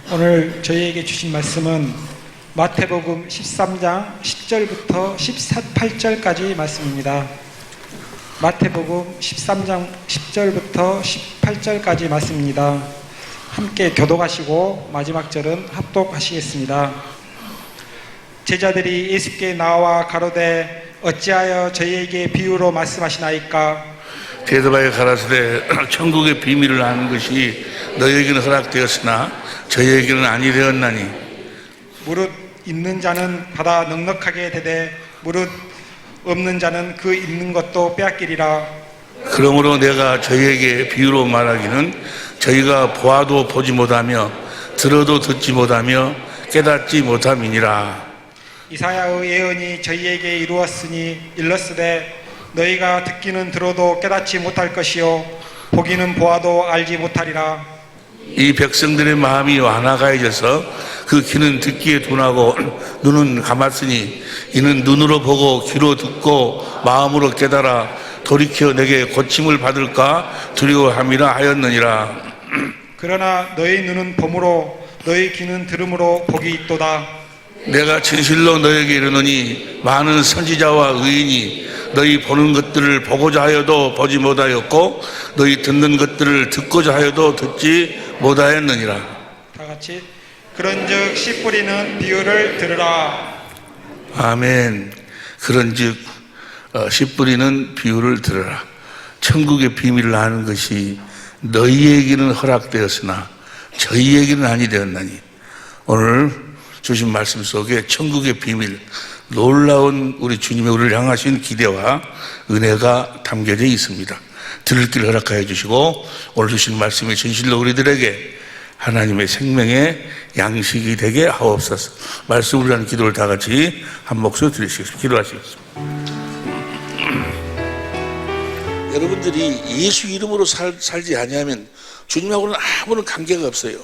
오늘 저희에게 주신 말씀은 마태복음 13장 10절부터 18절까지 말씀입니다. 마태복음 13장 10절부터 18절까지 말씀입니다. 함께 교독하시고 마지막 절은 합독하시겠습니다. 제자들이 예수께 나와 가로되 어찌하여 저희에게 비유로 말씀하시나이까? 대답하여 가라사대 천국의 비밀을 아는 것이 너희에게는 허락되었으나 저희에게는 아니 되었나니 무릇 있는 자는 받아 넉넉하게 되되 무릇 없는 자는 그 있는 것도 빼앗기리라. 그러므로 내가 저희에게 비유로 말하기는 저희가 보아도 보지 못하며 들어도 듣지 못하며 깨닫지 못함이니라. 이사야의 예언이 저희에게 이루었으니 일렀으되 너희가 듣기는 들어도 깨닫지 못할 것이요 보기는 보아도 알지 못하리라. 이 백성들의 마음이 완화가해져서 그 귀는 듣기에 둔하고 눈은 감았으니 이는 눈으로 보고 귀로 듣고 마음으로 깨달아 돌이켜 내게 고침을 받을까 두려워함이라 하였느니라. 그러나 너희 눈은 봄으로 너희 귀는 들음으로 복이 있도다. 내가 진실로 너에게 이르노니 많은 선지자와 의인이 너희 보는 것들을 보고자 하여도 보지 못하였고 너희 듣는 것들을 듣고자 하여도 듣지 못하였느니라. 다 같이 그런즉 씨 뿌리는 비유를 들으라. 아멘. 그런즉 씨 뿌리는 비유를 들으라. 천국의 비밀을 아는 것이 너희에게는 허락되었으나 저희에게는 아니 되었나니. 오늘 주신 말씀 속에 천국의 비밀, 놀라운 우리 주님의 우리를 향하신 기대와 은혜가 담겨져 있습니다. 들을 길 허락하여 주시고 오늘 주신 말씀이 진실로 우리들에게 하나님의 생명의 양식이 되게 하옵소서. 말씀을 위한 기도를 다 같이 한 목소리 드리시겠습니다. 기도하시겠습니다. 여러분들이 예수 이름으로 살지 아니하면 주님하고는 아무런 관계가 없어요.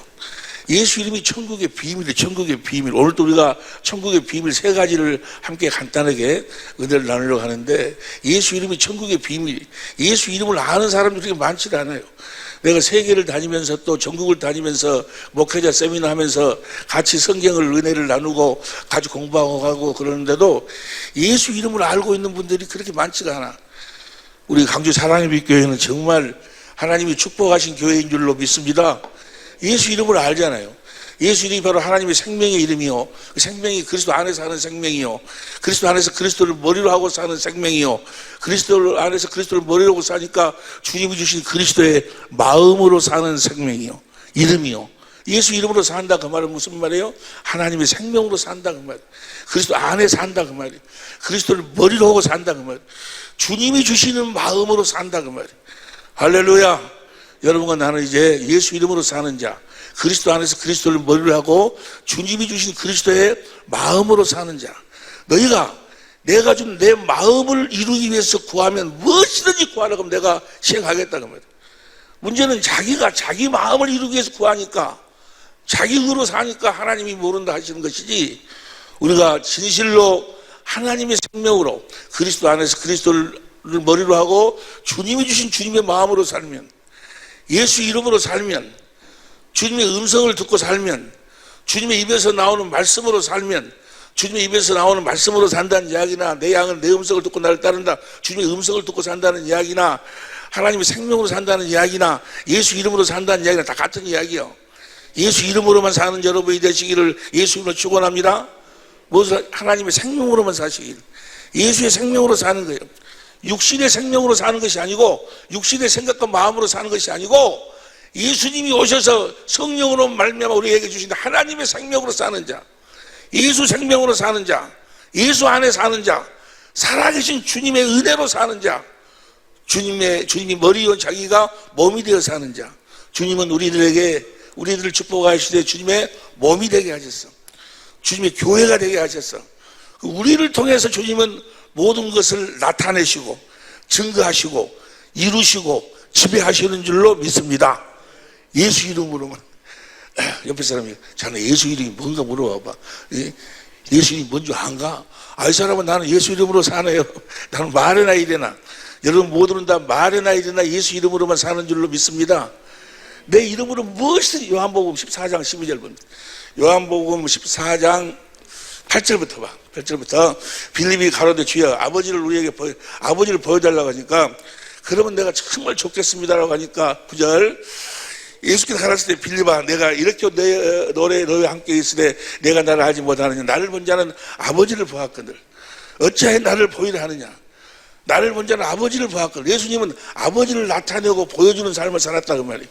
예수 이름이 천국의 비밀이에요. 천국의 비밀. 오늘도 우리가 천국의 비밀 세 가지를 함께 간단하게 은혜를 나누려고 하는데 예수 이름이 천국의 비밀. 예수 이름을 아는 사람들이 많지 않아요. 내가 세계를 다니면서 또 전국을 다니면서 목회자 세미나 하면서 같이 성경을 은혜를 나누고 같이 공부하고 그러는데도 예수 이름을 알고 있는 분들이 그렇게 많지가 않아. 우리 강주 사랑의 빛 교회는 정말 하나님이 축복하신 교회인 줄로 믿습니다. 예수 이름을 알잖아요. 예수 이름이 바로 하나님의 생명의 이름이요, 그 생명이 그리스도 안에서 사는 생명이요, 그리스도 안에서 그리스도를 머리로 하고 사는 생명이요, 그리스도 안에서 그리스도를 머리로 하고 사니까 주님이 주신 그리스도의 마음으로 사는 생명이요, 이름이요. 예수 이름으로 산다 그 말은 무슨 말이에요? 하나님의 생명으로 산다 그 말이에요. 그리스도 안에 산다 그 말이에요. 그리스도를 머리로 하고 산다 그 말이에요. 주님이 주시는 마음으로 산다 그 말이에요. 할렐루야. 여러분과 나는 이제 예수 이름으로 사는 자, 그리스도 안에서 그리스도를 머리로 하고 주님이 주신 그리스도의 마음으로 사는 자. 너희가 내가 준 내 마음을 이루기 위해서 구하면 무엇이든지 구하라고 하면 내가 시행하겠다 그 말이에요. 문제는 자기가 자기 마음을 이루기 위해서 구하니까 자기 의로 사니까 하나님이 모른다 하시는 것이지, 우리가 진실로 하나님의 생명으로 그리스도 안에서 그리스도를 머리로 하고 주님이 주신 주님의 마음으로 살면, 예수 이름으로 살면, 주님의 음성을 듣고 살면, 주님의 입에서 나오는 말씀으로 살면, 주님의 입에서 나오는 말씀으로 산다는 이야기나 내 양은 내 음성을 듣고 나를 따른다, 주님의 음성을 듣고 산다는 이야기나 하나님의 생명으로 산다는 이야기나 예수 이름으로 산다는 이야기나 다 같은 이야기예요. 예수 이름으로만 사는 여러분이 되시기를 예수 이름으로 축원합니다. 무엇을 하나님의 생명으로만 사시길, 예수의 생명으로 사는 거예요. 육신의 생명으로 사는 것이 아니고, 육신의 생각과 마음으로 사는 것이 아니고, 예수님이 오셔서 성령으로 말미암아 우리에게 주신 하나님의 생명으로 사는 자, 예수 생명으로 사는 자, 예수 안에 사는 자, 살아계신 주님의 은혜로 사는 자, 주님이 머리온 자기가 몸이 되어 사는 자. 주님은 우리들을 축복하시되 주님의 몸이 되게 하셨어. 주님의 교회가 되게 하셨어. 우리를 통해서 주님은 모든 것을 나타내시고 증거하시고 이루시고 지배하시는 줄로 믿습니다. 예수 이름으로만. 옆에 사람이 자네 예수 이름이 뭔가 물어봐봐. 예수 이름이 뭔지 안가? 이 사람은 나는 예수 이름으로 사네요. 나는 말해나 이래나. 여러분 모두는 다 말해나 이래나 예수 이름으로만 사는 줄로 믿습니다. 내 이름으로 무엇이든지. 요한복음 14장 12절 봅니다. 요한복음 14장 8절부터 봐. 8절부터 빌립이 가로되 주여 아버지를 우리에게 아버지를 보여달라고 하니까 그러면 내가 정말 좋겠습니다라고 하니까 9절 예수께서 가라사대 빌립아 내가 이렇게 너와 함께 있으되 내가 나를 알지 못하느냐 나를 본 자는 아버지를 보았거늘 어찌하여 나를 보이려 하느냐 나를 본 자는 아버지를 보았거늘. 예수님은 아버지를 나타내고 보여주는 삶을 살았다 그 말이에요.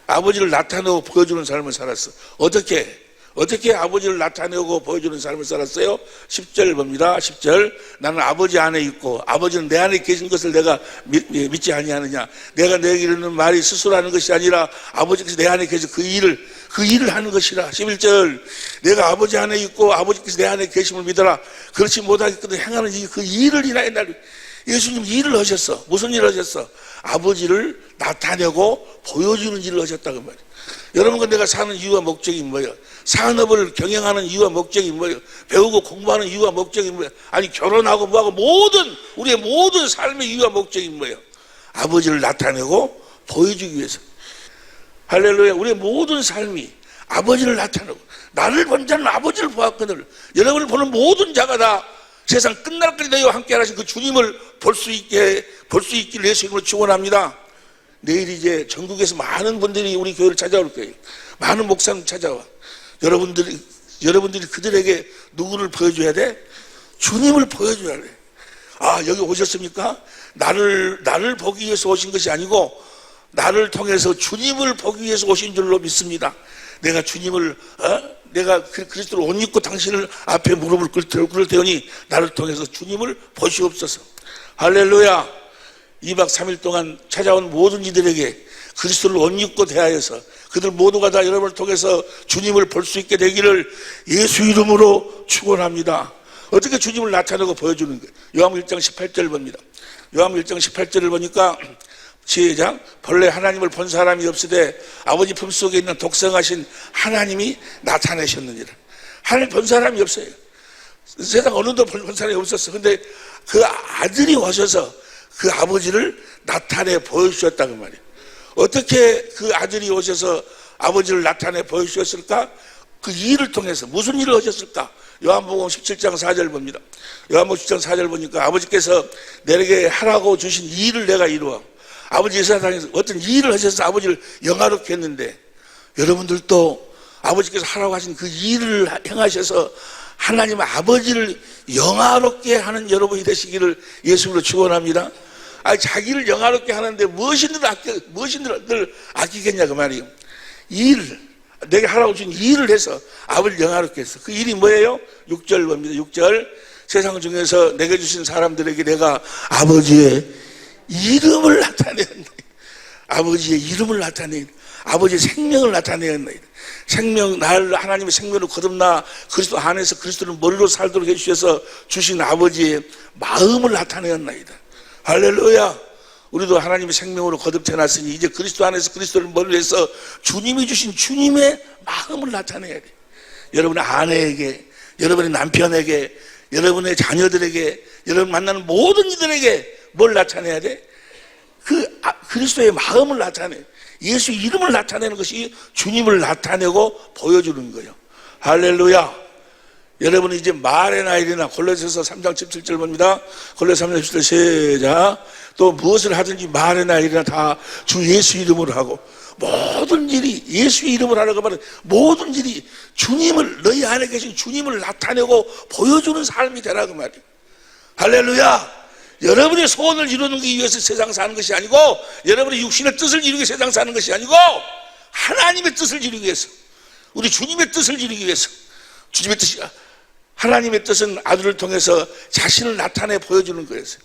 아버지를 나타내고 보여주는 삶을 살았어. 어떻게 아버지를 나타내고 보여주는 삶을 살았어요? 10절 봅니다. 10절 나는 아버지 안에 있고 아버지는 내 안에 계신 것을 내가 믿지 아니하느냐. 내가 내게 이르는 말이 스스로 하는 것이 아니라 아버지께서 내 안에 계셔 그 일을 하는 것이라. 11절 내가 아버지 안에 있고 아버지께서 내 안에 계심을 믿어라. 그렇지 못하겠거든 행하는 그 일을 인하여 나를. 예수님 일을 하셨어. 무슨 일을 하셨어? 아버지를 나타내고 보여주는 일을 하셨다고 말이에요. 여러분과 내가 사는 이유와 목적이 뭐예요? 산업을 경영하는 이유와 목적이 뭐예요? 배우고 공부하는 이유와 목적이 뭐예요? 아니 결혼하고 뭐하고 우리의 모든 삶의 이유와 목적이 뭐예요? 아버지를 나타내고 보여주기 위해서. 할렐루야. 우리의 모든 삶이 아버지를 나타내고 나를 본 자는 아버지를 보았거늘. 여러분을 보는 모든 자가 다 세상 끝날까지 너희와 함께 하신 그 주님을 볼 수 있기를 예수 이름으로 축원합니다. 내일 이제 전국에서 많은 분들이 우리 교회를 찾아올 거예요. 많은 목사님 찾아와. 여러분들이 그들에게 누구를 보여줘야 돼? 주님을 보여줘야 돼. 아, 여기 오셨습니까? 나를 보기 위해서 오신 것이 아니고 나를 통해서 주님을 보기 위해서 오신 줄로 믿습니다. 내가 주님을 내가 그리스도를 옷 입고 당신을 앞에 무릎을 꿇을 테오니 나를 통해서 주님을 보시옵소서. 할렐루야. 2박 3일 동안 찾아온 모든 이들에게 그리스도를 옷 입고 대하여서 그들 모두가 다 여러분을 통해서 주님을 볼 수 있게 되기를 예수 이름으로 축원합니다. 어떻게 주님을 나타내고 보여주는 거예요? 요한복음 1장 18절 봅니다. 요한복음 1장 18절을 보니까 시작. 본래 하나님을 본 사람이 없으되 아버지 품속에 있는 독생하신 하나님이 나타내셨느니라. 하나님 본 사람이 없어요. 세상 어느 도 본 사람이 없었어. 근데 그 아들이 오셔서 그 아버지를 나타내 보여주셨다고 말이에요. 어떻게 그 아들이 오셔서 아버지를 나타내 보여주셨을까? 그 일을 통해서 무슨 일을 하셨을까? 요한복음 17장 4절 봅니다. 요한복음 17장 4절 보니까 아버지께서 내게 하라고 주신 일을 내가 이루어. 아버지 이 세상에서 어떤 일을 하셔서 아버지를 영화롭게 했는데 여러분들도 아버지께서 하라고 하신 그 일을 행하셔서 하나님 아버지를 영화롭게 하는 여러분이 되시기를 예수로 축원합니다. 자기를 영화롭게 하는데 무엇인들 아끼겠냐 그 말이에요. 내게 하라고 주신 일을 해서 아버지를 영화롭게 했어. 그 일이 뭐예요? 6절 봅니다. 6절 세상 중에서 내게 주신 사람들에게 내가 아버지의 이름을 나타내었네. 아버지의 이름을 나타내 아버지의 생명을 나타내었나이다. 하나님의 생명을 거듭나 그리스도 안에서 그리스도를 머리로 살도록 해주셔서 주신 아버지의 마음을 나타내었나이다. 할렐루야. 우리도 하나님의 생명으로 거듭태어났으니 이제 그리스도 안에서 그리스도를 머리로 해서 주님이 주신 주님의 마음을 나타내야 돼. 여러분의 아내에게, 여러분의 남편에게, 여러분의 자녀들에게, 여러분 만나는 모든 이들에게 뭘 나타내야 돼? 그리스도의 마음을 나타내. 예수 이름을 나타내는 것이 주님을 나타내고 보여주는 거예요. 할렐루야. 여러분은 이제 말의 나일이나 골로새서 3장 17절 봅니다. 골로새 3장 17절 시작. 또 무엇을 하든지 말의 나일이나 다 주 예수 이름으로 하고 모든 일이 예수 이름으로 하라고 말은 모든 일이 주님을 너희 안에 계신 주님을 나타내고 보여주는 삶이 되라고 말이에요. 할렐루야. 여러분의 소원을 이루기 위해서 세상 사는 것이 아니고 여러분의 육신의 뜻을 이루기 위해서 세상 사는 것이 아니고 하나님의 뜻을 이루기 위해서 우리 주님의 뜻을 이루기 위해서 주님의 뜻이 하나님의 뜻은 아들을 통해서 자신을 나타내 보여주는 거였어요.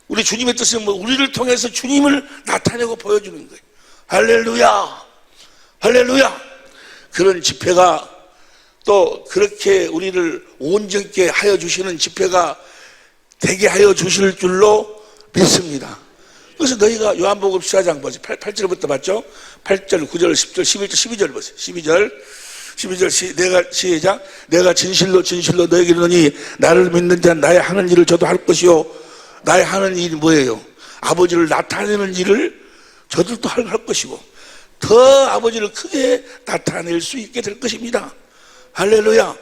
우리 주님의 뜻은 우리를 통해서 주님을 나타내고 보여주는 거예요. 할렐루야. 할렐루야. 그런 집회가 또 그렇게 우리를 온전케 하여 주시는 집회가 되게 하여 주실 줄로 믿습니다. 그래서 너희가 요한복음 14장 보세요. 8절부터 봤죠? 8절, 9절, 10절, 11절, 12절 보세요. 12절 내가 시작. 내가 진실로 너에게 이르노니 나를 믿는 자는 나의 하는 일을 저도 할 것이요. 나의 하는 일이 뭐예요? 아버지를 나타내는 일을 저들도 할 것이고 더 아버지를 크게 나타낼 수 있게 될 것입니다. 할렐루야.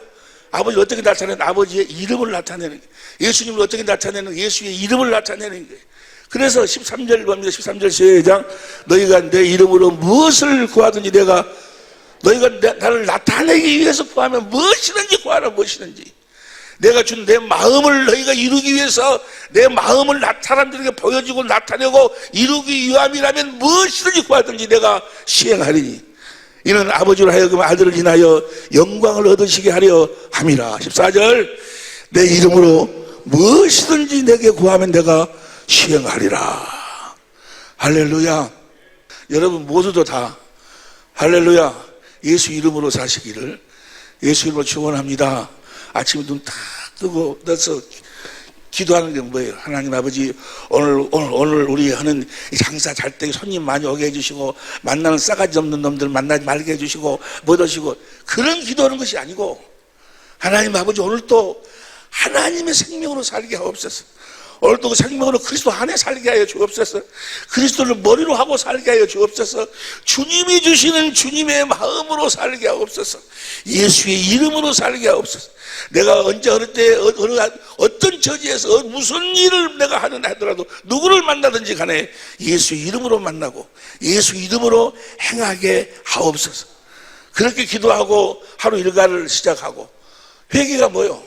아버지를 어떻게 나타내는? 아버지의 이름을 나타내는 거예요. 예수님을 어떻게 나타내는? 예수의 이름을 나타내는 거예요. 그래서 13절 봅니다. 13절 시작. 너희가 내 이름으로 무엇을 구하든지 너희가 나를 나타내기 위해서 구하면 무엇이든지 구하라. 무엇이든지 내가 준 내 마음을 너희가 이루기 위해서 내 마음을 사람들에게 보여주고 나타내고 이루기 위함이라면 무엇이든지 구하든지 내가 시행하리니 이는 아버지로 하여금 아들을 인하여 영광을 얻으시게 하려 함이라. 14절 내 이름으로 무엇이든지 내게 구하면 내가 시행하리라. 할렐루야. 여러분 모두도 다 할렐루야 예수 이름으로 사시기를 예수 이름으로 축원합니다. 아침에 눈 딱 뜨고 나서 기도하는 게 뭐예요? 하나님 아버지 오늘 우리 하는 장사 잘 때 손님 많이 오게 해주시고 만나는 싸가지 없는 놈들 만나지 말게 해주시고 뭐 하시고 그런 기도하는 것이 아니고 하나님 아버지 오늘도 하나님의 생명으로 살게 하옵소서. 오늘도 그 생명으로 그리스도 안에 살게 하여 주옵소서. 그리스도를 머리로 하고 살게 하여 주옵소서. 주님이 주시는 주님의 마음으로 살게 하옵소서. 예수의 이름으로 살게 하옵소서. 내가 언제 어느 때 어떤 처지에서 무슨 일을 내가 하더라도 누구를 만나든지 간에 예수의 이름으로 만나고 예수 이름으로 행하게 하옵소서. 그렇게 기도하고 하루 일과를 시작하고 회개가 뭐요?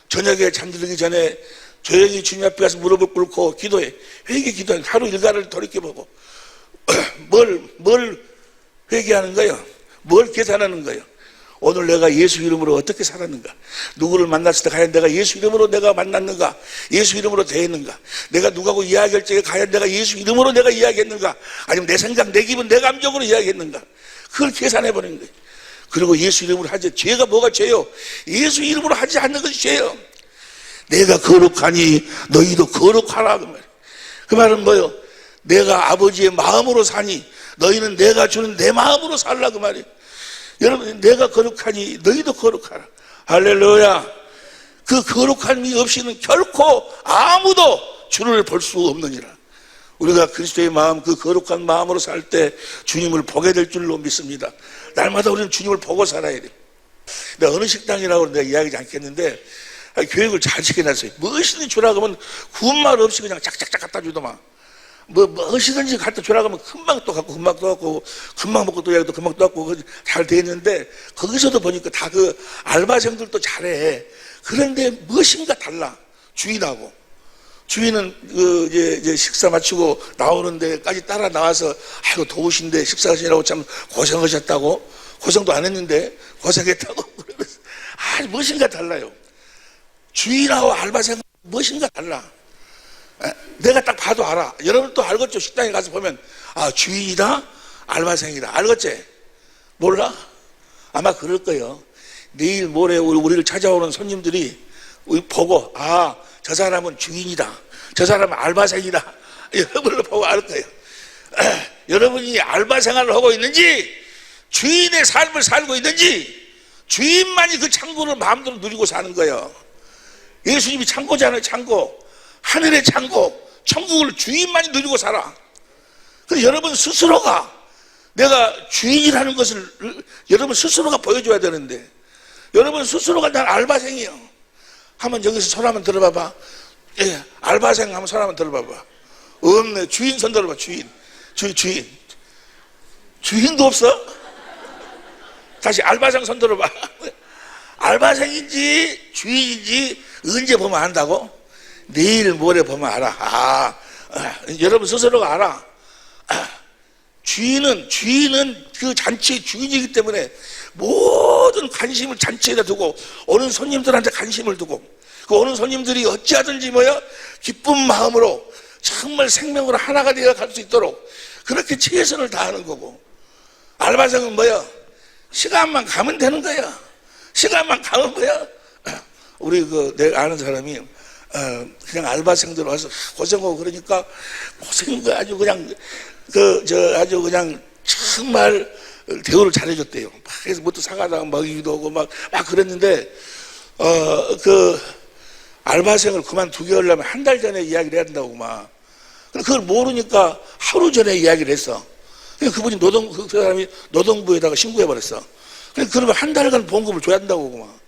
저녁에 잠들기 전에 조용히 주님 앞에 가서 무릎을 꿇고 기도해. 회개 기도해. 하루 일과를 돌이켜보고 뭘 회개하는 거예요? 뭘 계산하는 거예요? 오늘 내가 예수 이름으로 어떻게 살았는가? 누구를 만났을 때 과연 내가 예수 이름으로 내가 만났는가? 예수 이름으로 대했는가? 내가 누구하고 이야기할 적에 과연 내가 예수 이름으로 내가 이야기했는가? 아니면 내 생각, 내 기분, 내 감정으로 이야기했는가? 그걸 계산해버리는 거예요. 그리고 예수 이름으로 하지. 죄가 뭐가 죄요? 예수 이름으로 하지 않는 것이 죄요. 내가 거룩하니 너희도 거룩하라. 그 말은 뭐요? 내가 아버지의 마음으로 사니 너희는 내가 주는 내 마음으로 살라. 그 말이에요. 여러분 내가 거룩하니 너희도 거룩하라. 할렐루야. 그 거룩함이 없이는 결코 아무도 주를 볼 수 없느니라. 우리가 그리스도의 마음 그 거룩한 마음으로 살 때 주님을 보게 될 줄로 믿습니다. 날마다 우리는 주님을 보고 살아야 돼요. 내가 어느 식당이라고 내가 이야기하지 않겠는데 교육을 잘 시켜놨어요. 무엇이든지 주라고 하면 군말 없이 그냥 짝짝짝 갖다 주더만. 무엇이든지 갖다 주라고 하면 금방 또 갖고 금방 또 갖고 금방 먹고 또 이야기도 금방 또 갖고 잘 돼 있는데 거기서도 보니까 다 그 알바생들도 잘해. 그런데 무엇인가 달라. 주인하고. 주인은 이제 식사 마치고 나오는 데까지 따라 나와서 아이고 더우신데 식사하시라고 참 고생하셨다고 고생도 안 했는데 고생했다고 그러면서 무엇인가 달라요. 주인하고 알바생은 무엇인가 달라. 내가 딱 봐도 알아. 여러분도 알겠죠? 식당에 가서 보면 주인이다 알바생이다 알겠지? 몰라? 아마 그럴 거예요. 내일 모레 우리를 찾아오는 손님들이 보고 저 사람은 주인이다 저 사람은 알바생이다 여러분을 보고 알 거예요. 여러분이 알바생활을 하고 있는지 주인의 삶을 살고 있는지 주인만이 그 창고를 마음대로 누리고 사는 거예요. 예수님이 창고잖아요. 창고. 하늘의 창고. 천국을 주인만이 누리고 살아. 그래서 여러분 스스로가 내가 주인이라는 것을 여러분 스스로가 보여줘야 되는데 여러분 스스로가 난 알바생이에요. 한번 여기서 손 한번 들어봐봐. 예, 알바생 한번 손 한번 들어봐봐. 없네. 주인 손 들어봐. 주인. 주인도 없어? 다시 알바생 손 들어봐. 알바생인지 주인인지 언제 보면 안다고? 내일 모레 보면 알아. 여러분 스스로가 알아. 주인은 그 잔치의 주인이기 때문에 모든 관심을 잔치에다 두고 오는 손님들한테 관심을 두고 그 오는 손님들이 어찌하든지 기쁜 마음으로 정말 생명으로 하나가 되어 갈 수 있도록 그렇게 최선을 다하는 거고 알바생은 시간만 가면 되는 거야. 시간만 가면 우리 내가 아는 사람이 그냥 알바생들 와서 고생하고 그러니까 고생한 거 아주 그냥 아주 그냥 정말 대우를 잘해줬대요. 그래서 뭣도 사가다가 먹이기도 하고 막 그랬는데 알바생을 그만두게 하려면 한 달 전에 이야기를 해야 된다고 막. 그걸 모르니까 하루 전에 이야기를 했어. 그분이 그 사람이 노동부에다가 신고해버렸어. 그러면 한 달간 보험금을 줘야 한다고. 막.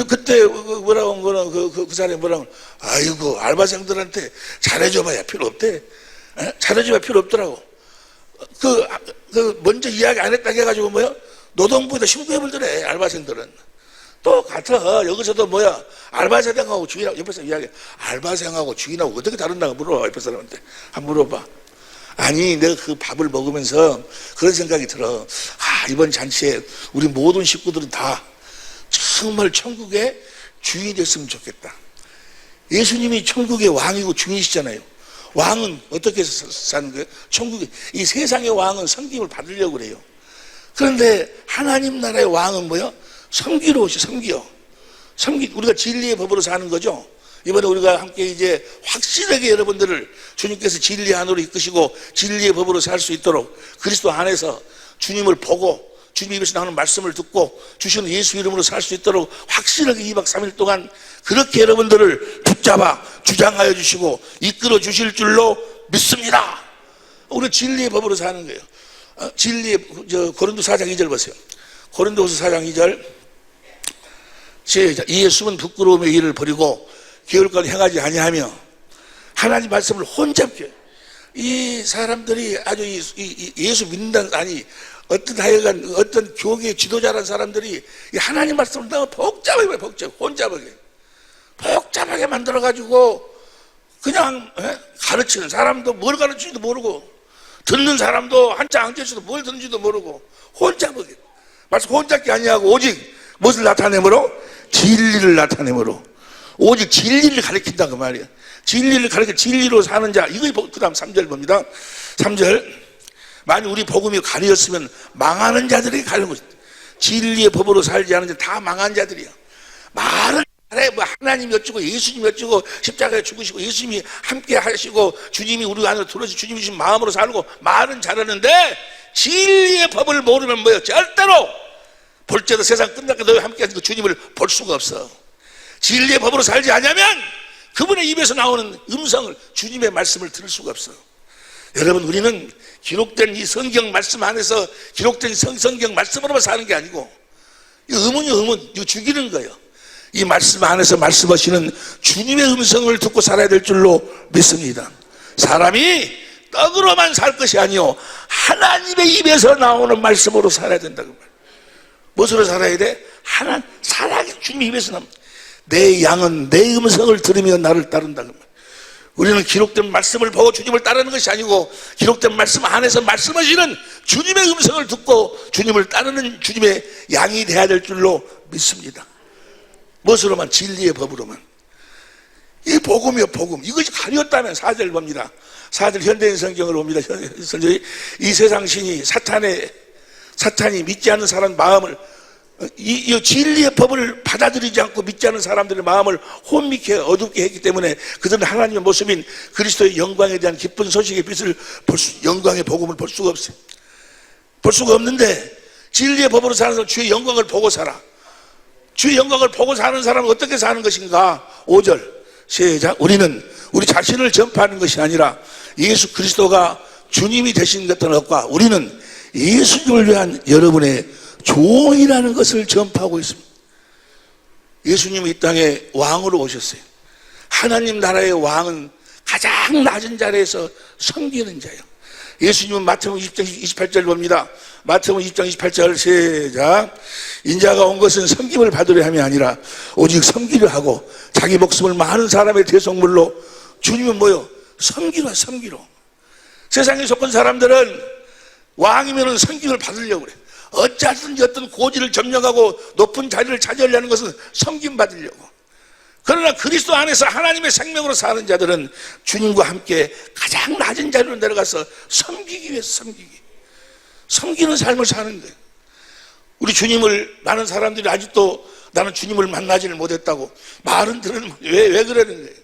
그때 뭐라고 한 거는 그 사람이 뭐라고, 아이고, 알바생들한테 잘해줘봐야 필요 없대. 에? 잘해줘봐야 필요 없더라고. 먼저 이야기 안 했다고 해가지고 노동부에다 신고해버리더래, 알바생들은. 똑같아. 여기서도 알바생하고 주인하고, 옆에서 이야기, 알바생하고 주인하고 어떻게 다른다고 물어, 옆에 사람한테. 한번 물어봐. 아니, 내가 그 밥을 먹으면서 그런 생각이 들어. 이번 잔치에 우리 모든 식구들은 다 정말 천국의 주인이 됐으면 좋겠다. 예수님이 천국의 왕이고 주인이시잖아요. 왕은 어떻게 사는 거예요? 천국의, 이 세상의 왕은 섬김을 받으려고 그래요. 그런데 하나님 나라의 왕은 섬기러 오시, 우리가 진리의 법으로 사는 거죠. 이번에 우리가 함께 이제 확실하게 여러분들을 주님께서 진리 안으로 이끄시고 진리의 법으로 살 수 있도록 그리스도 안에서 주님을 보고 주님 입에서 나오는 말씀을 듣고 주시는 예수 이름으로 살 수 있도록 확실하게 2박 3일 동안 그렇게 여러분들을 붙잡아 주장하여 주시고 이끌어 주실 줄로 믿습니다. 우리 진리의 법으로 사는 거예요. 고린도 4장 2절 보세요. 고린도후서 4장 2절. 이에 숨은 부끄러움의 일을 버리고 게으르건 행하지 아니하며 하나님 말씀을 혼잡게. 이 사람들이 아주 예수 믿는다는, 아니 어떤 하여간 어떤 교계의 지도자라는 사람들이 이 하나님 말씀을 너무 복잡하게 만들어가지고 그냥 가르치는 사람도 뭘 가르치는지도 모르고 듣는 사람도 한자 안 껴서도 뭘 듣는지도 모르고 혼잡하게. 말씀 혼잡게 아니하고 오직 무엇을 나타내므로? 진리를 나타내므로. 오직 진리를 가르친다 그 말이야. 진리를 가르쳐 진리로 사는 자. 이거 그 다음 3절 봅니다. 3절. 만약 우리 복음이 가리었으면 망하는 자들에게 가려는 것이다. 진리의 법으로 살지 않은 자 다 망한 자들이야. 말을 잘해. 하나님 여쭈고 예수님 여쭈고 십자가에 죽으시고 예수님이 함께 하시고 주님이 우리 안으로 들어오시 주님이 주신 마음으로 살고 말은 잘하는데 진리의 법을 모르면 절대로 볼지어도 세상 끝날까 너희 함께 하신 그 주님을 볼 수가 없어. 진리의 법으로 살지 않으면 그분의 입에서 나오는 음성을, 주님의 말씀을 들을 수가 없어. 여러분, 우리는 기록된 이 성경 말씀 안에서 기록된 성경 말씀으로만 사는 게 아니고 이 의문, 이거 죽이는 거예요. 이 말씀 안에서 말씀하시는 주님의 음성을 듣고 살아야 될 줄로 믿습니다. 사람이 떡으로만 살 것이 아니요 하나님의 입에서 나오는 말씀으로 살아야 된다고 말이에요. 무엇으로 살아야 돼? 살아야 주님의 입에서 나옵니다. 내 양은 내 음성을 들으며 나를 따른다고 말이에요. 우리는 기록된 말씀을 보고 주님을 따르는 것이 아니고 기록된 말씀 안에서 말씀하시는 주님의 음성을 듣고 주님을 따르는 주님의 양이 되어야 될 줄로 믿습니다. 무엇으로만? 진리의 법으로만. 이 복음이요, 복음. 이것이 가렸다면 4절 봅니다. 4절 현대인 성경을 봅니다. 이 세상 신이 사탄이 믿지 않는 사람 마음을, 이 진리의 법을 받아들이지 않고 믿지 않는 사람들의 마음을 혼미케 어둡게 했기 때문에 그들은 하나님의 모습인 그리스도의 영광에 대한 기쁜 소식의 빛을 영광의 복음을 볼 수가 없어요. 볼 수가 없는데 진리의 법으로 사는 사람은 주의 영광을 보고 살아. 주의 영광을 보고 사는 사람은 어떻게 사는 것인가? 5절 시작. 우리는 우리 자신을 전파하는 것이 아니라 예수 그리스도가 주님이 되신 것과 우리는 예수님을 위한 여러분의 종이라는 것을 전파하고 있습니다. 예수님이 이 땅에 왕으로 오셨어요. 하나님 나라의 왕은 가장 낮은 자리에서 섬기는 자예요. 예수님은 마태복음 20장 28절 봅니다. 마태복음 20장 28절 시작. 인자가 온 것은 섬김을 받으려 함이 아니라 오직 섬기려 하고 자기 목숨을 많은 사람의 대속물로. 주님은 뭐요? 섬기러. 세상에 속한 사람들은 왕이면 섬김을 받으려고 그래. 어찌하든지 어떤 고지를 점령하고 높은 자리를 차지하려는 것은 섬김 받으려고. 그러나 그리스도 안에서 하나님의 생명으로 사는 자들은 주님과 함께 가장 낮은 자리로 내려가서 섬기기 위해서 섬기는 삶을 사는 거예요. 우리 주님을, 많은 사람들이 아직도 나는 주님을 만나지를 못했다고 말은 들으면 왜 그러는 거예요?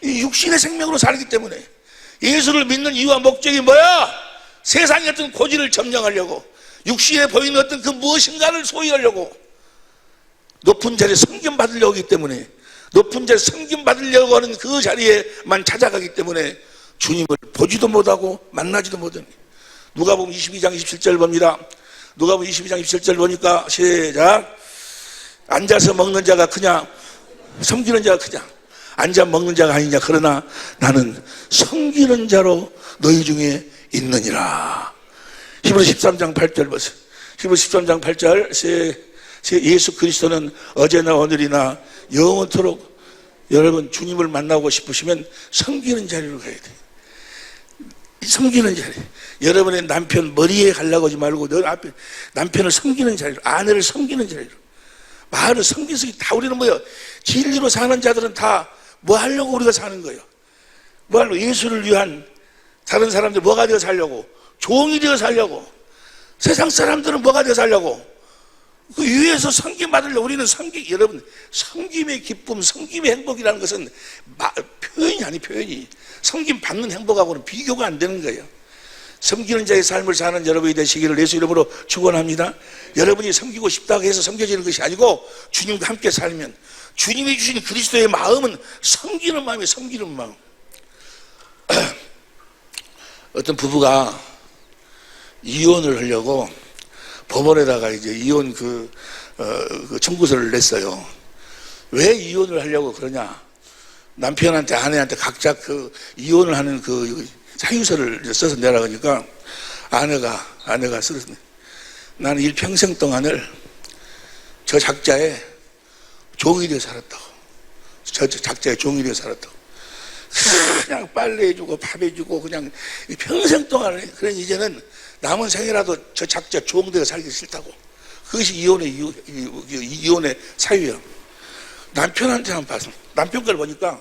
이 육신의 생명으로 살기 때문에. 예수를 믿는 이유와 목적이 뭐야? 세상의 어떤 고지를 점령하려고, 육신에 보이는 어떤 그 무엇인가를 소유하려고, 높은 자리에 섬김 받으려고 하기 때문에, 높은 자리에 섬김 받으려고 하는 그 자리에만 찾아가기 때문에 주님을 보지도 못하고 만나지도 못하는, 누가복음 22장 27절 봅니다. 누가복음 22장 27절 보니까 시작. 앉아서 먹는 자가 크냐 섬기는 자가 크냐. 앉아 먹는 자가 아니냐. 그러나 나는 섬기는 자로 너희 중에 있느니라. 히브리 13장 8절 보세요. 히브리 13장 8절. 예수 그리스도는 어제나 오늘이나 영원토록 여러분 주님을 만나고 싶으시면 섬기는 자리로 가야 돼요. 섬기는 자리. 여러분의 남편 머리에 가려고 하지 말고 너 앞에 남편을 섬기는 자리로, 아내를 섬기는 자리로. 말을 섬기서 다 우리는 뭐예요? 진리로 사는 자들은 다 뭐 하려고 우리가 사는 거예요? 뭐 하려고? 예수를 위한 다른 사람들 뭐가 되어 살려고? 종이 되어 살려고. 세상 사람들은 뭐가 되어 살려고? 그 위에서 섬김 받으려고. 우리는 여러분, 섬김의 기쁨, 섬김의 행복이라는 것은 표현이 아니 표현이. 섬김 받는 행복하고는 비교가 안 되는 거예요. 섬기는 자의 삶을 사는 여러분이 되시기를 예수 이름으로 축원합니다. 여러분이 섬기고 싶다고 해서 섬겨지는 것이 아니고 주님과 함께 살면 주님이 주신 그리스도의 마음은 섬기는 마음이에요. 섬기는 마음. 어떤 부부가 이혼을 하려고 법원에다가 이제 이혼 그 청구서를 냈어요. 왜 이혼을 하려고 그러냐? 남편한테 아내한테 각자 그 이혼을 하는 그 사유서를 써서 내라 그러니까 아내가 써서 나는 일평생 동안을 저 작자의 종이 되어 살았다고. 저 작자의 종이 되어 살았다고. 그냥 빨래해주고 밥해주고 그냥 평생 동안. 그래 이제는 남은 생이라도 저 작자 종 되어 살기 싫다고. 그것이 이혼의 사유예요. 남편한테 한번 봤어. 남편 걸 보니까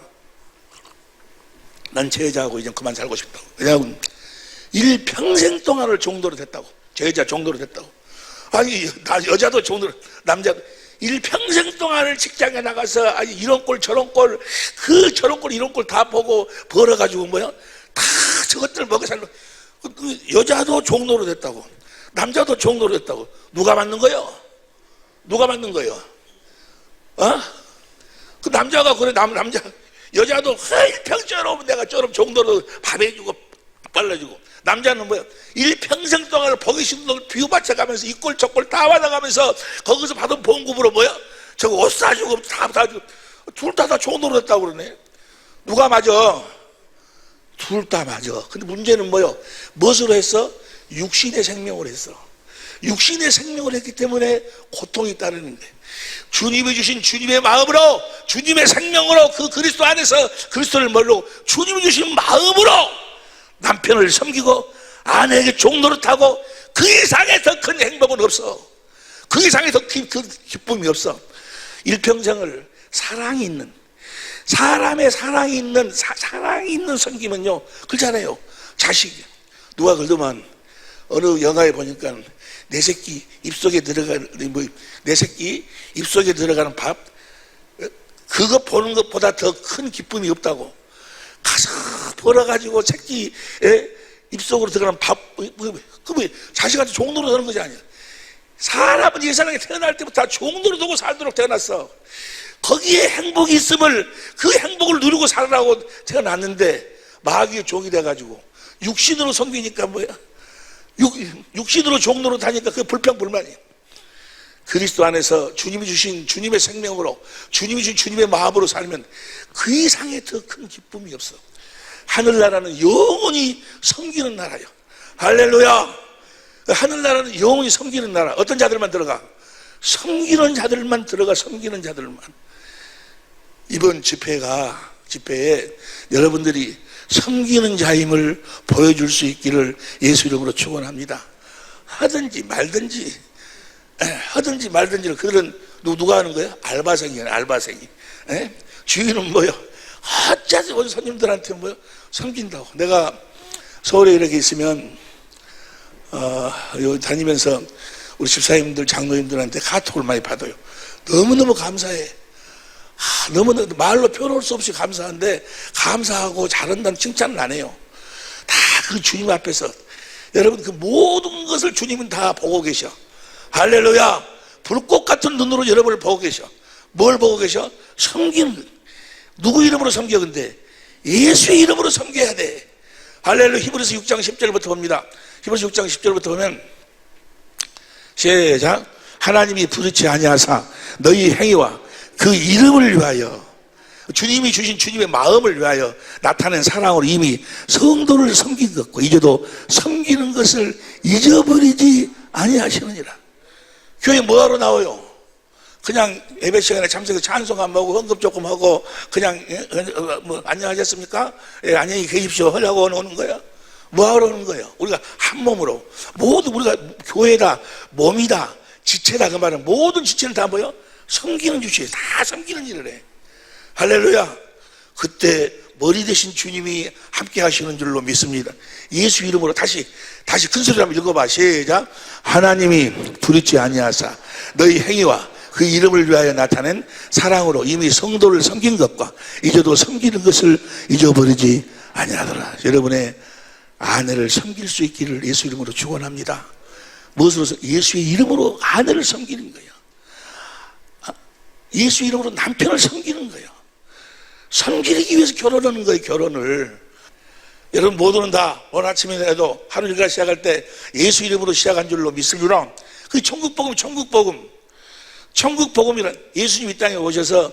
난 제 여자하고 이제 그만 살고 싶다고. 왜냐하면 일평생 동안을 종도로 됐다고. 제 여자 종도로 됐다고. 아니 여자도 종도로, 남자도 일평생 동안을 직장에 나가서 아니 이런 꼴 저런 꼴, 그 저런 꼴 이런 꼴 다 보고 벌어가지고 뭐야 다 저것들 먹여 살고. 그 여자도 종로로 됐다고. 남자도 종로로 됐다고. 누가 맞는 거요? 누가 맞는 거요? 그 남자가 그래. 남자 여자도 일평생으로 내가 저런 종로로 밥 해주고 빨라주고. 남자는 뭐야? 일평생 동안을 보기 싫은 걸 비유받쳐가면서 이 꼴 저 꼴 다 받아가면서 거기서 받은 봉급으로 뭐야? 저거 옷 사주고 다 사주고. 둘 다 종로로 됐다고 그러네. 누가 맞아? 둘 다 맞아. 근데 문제는 뭐요? 무엇으로 했어? 육신의 생명을 했어. 육신의 생명을 했기 때문에 고통이 따르는 거예요. 주님이 주신 주님의 마음으로, 주님의 생명으로, 그 그리스도 안에서 그리스도를 모르고 주님이 주신 마음으로 남편을 섬기고 아내에게 종노릇하고 그 이상의 더 큰 행복은 없어. 그 이상의 더 큰 기쁨이 없어. 일평생을 사랑이 있는, 사람의 사랑이 있는 섬김은요, 그렇잖아요. 자식, 누가 그러더만 어느 영화에 보니까 내 새끼 입속에 들어가는 밥, 그거 보는 것보다 더 큰 기쁨이 없다고. 가서 벌어가지고 새끼 입속으로 들어가는 밥, 그 자식한테 종로로 되는 것이 아니야. 사람은 이 세상에 태어날 때부터 다 종로로 두고 살도록 태어났어. 거기에 행복이 있음을, 그 행복을 누리고 살라고 태어났는데 마귀의 종이 돼가지고 육신으로 섬기니까 뭐야? 육신으로 종로로 다니까 그게 불평불만이야. 그리스도 안에서 주님이 주신 주님의 생명으로, 주님이 주신 주님의 마음으로 살면 그 이상의 더 큰 기쁨이 없어. 하늘나라는 영원히 섬기는 나라요. 할렐루야. 하늘나라는 영원히 섬기는 나라. 어떤 자들만 들어가? 섬기는 자들만 들어가. 섬기는 자들만. 이번 집회에 여러분들이 섬기는 자임을 보여줄 수 있기를 예수 이름으로 축원합니다. 하든지 말든지 그들은 누가 하는 거예요? 알바생이에요. 알바생이. 주인은 뭐요? 어쩌지 어디 손님들한테 뭐요? 섬긴다고. 내가 서울에 이렇게 있으면 여기 다니면서 우리 집사님들, 장로님들한테 카톡을 많이 받아요. 너무너무 감사해. 너무너무 말로 표현할 수 없이 감사한데, 감사하고 잘한다는 칭찬은 안 해요. 다 그 주님 앞에서 여러분 그 모든 것을 주님은 다 보고 계셔. 할렐루야. 불꽃 같은 눈으로 여러분을 보고 계셔. 뭘 보고 계셔? 섬기는. 누구 이름으로 섬겨? 근데 예수의 이름으로 섬겨야 돼. 할렐루야. 히브리서 6장 10절부터 봅니다. 히브리서 6장 10절부터 보면 시작. 하나님이 부르지 아니하사 너희 행위와 그 이름을 위하여 주님이 주신 주님의 마음을 위하여 나타낸 사랑으로 이미 성도를 섬긴 것과 이제도 섬기는 것을 잊어버리지 아니하시느니라. 교회 뭐하러 나와요? 그냥 예배 시간에 참석해서 찬송 안 하고 헌금 조금 하고 그냥 뭐 안녕하셨습니까? 예, 안녕히 계십시오 하려고 오는 거야. 뭐하러 오는 거예요? 우리가 한 몸으로 모두 우리가 교회다 몸이다 지체다 그 말은 모든 지체를 다 뭐요? 섬기는 주체에 다 섬기는 일을 해. 할렐루야. 그때 머리 대신 주님이 함께 하시는 줄로 믿습니다. 예수 이름으로 다시 큰 소리로 한번 읽어봐. 시작. 하나님이 부르지 아니하사 너희 행위와 그 이름을 위하여 나타낸 사랑으로 이미 성도를 섬긴 것과 이제도 섬기는 것을 잊어버리지 아니하더라. 여러분의 아내를 섬길 수 있기를 예수 이름으로 축원합니다. 무엇으로? 예수의 이름으로 아내를 섬기는 거예요. 예수 이름으로 남편을 섬기는 거예요. 섬기기 위해서 결혼하는 거예요. 결혼을. 여러분 모두는 다 오늘 아침에라도 하루 일과 시작할 때 예수 이름으로 시작한 줄로 믿으므로 그 천국복음. 천국복음이란 예수님 이 땅에 오셔서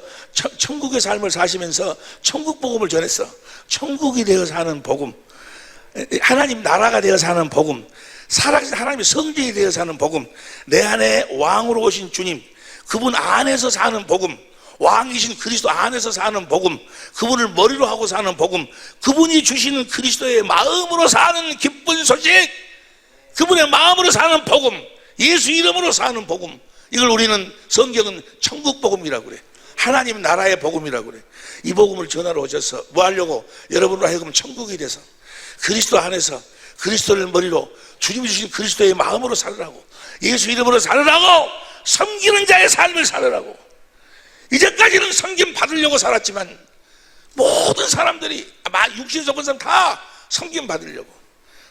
천국의 삶을 사시면서 천국복음을 전했어. 천국이 되어 사는 복음, 하나님 나라가 되어 사는 복음, 살아계신 하나님의 성전이 되어 사는 복음, 내 안에 왕으로 오신 주님 그분 안에서 사는 복음, 왕이신 그리스도 안에서 사는 복음, 그분을 머리로 하고 사는 복음, 그분이 주시는 그리스도의 마음으로 사는 기쁜 소식, 그분의 마음으로 사는 복음, 예수 이름으로 사는 복음, 이걸 우리는 성경은 천국복음이라고 그래. 하나님 나라의 복음이라고 그래. 이 복음을 전하러 오셔서 뭐 하려고? 여러분으로 하여금 천국이 돼서 그리스도 안에서 그리스도를 머리로 주님이 주신 그리스도의 마음으로 살으라고, 예수 이름으로 살으라고, 섬기는 자의 삶을 살으라고. 이제까지는 섬김 받으려고 살았지만 모든 사람들이 육신 속은 사람 다 섬김 받으려고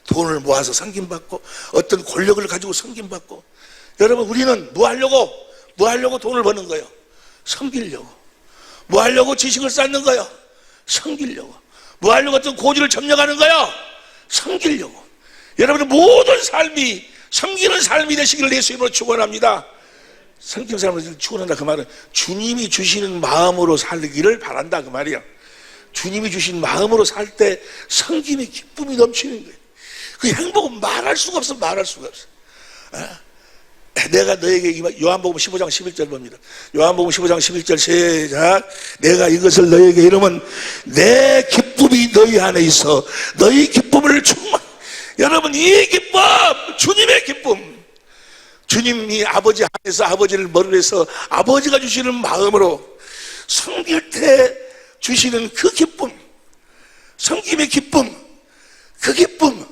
돈을 모아서 섬김 받고 어떤 권력을 가지고 섬김 받고. 여러분 우리는 뭐 하려고 돈을 버는 거예요? 섬기려고. 뭐 하려고 지식을 쌓는 거예요? 섬기려고. 뭐 하려고 어떤 고지를 점령하는 거예요? 섬기려고. 여러분의 모든 삶이 섬기는 삶이 되시기를 예수 이름으로 축원합니다. 섬기는 삶을 축원한다 그 말은 주님이 주시는 마음으로 살기를 바란다 그 말이야. 주님이 주신 마음으로 살 때 섬김의 기쁨이 넘치는 거예요. 그 행복은 말할 수가 없어. 내가 너에게 요한복음 15장 11절 봅니다. 요한복음 15장 11절 시작. 내가 이것을 너에게 이르면 내 기쁨이 너희 안에 있어 너희 기쁨을 충만. 여러분 이 기쁨 주님의 기쁨, 주님이 아버지 안에서 아버지를 머리로 해서 아버지가 주시는 마음으로 섬길 때 주시는 그 기쁨, 섬김의 기쁨, 그 기쁨,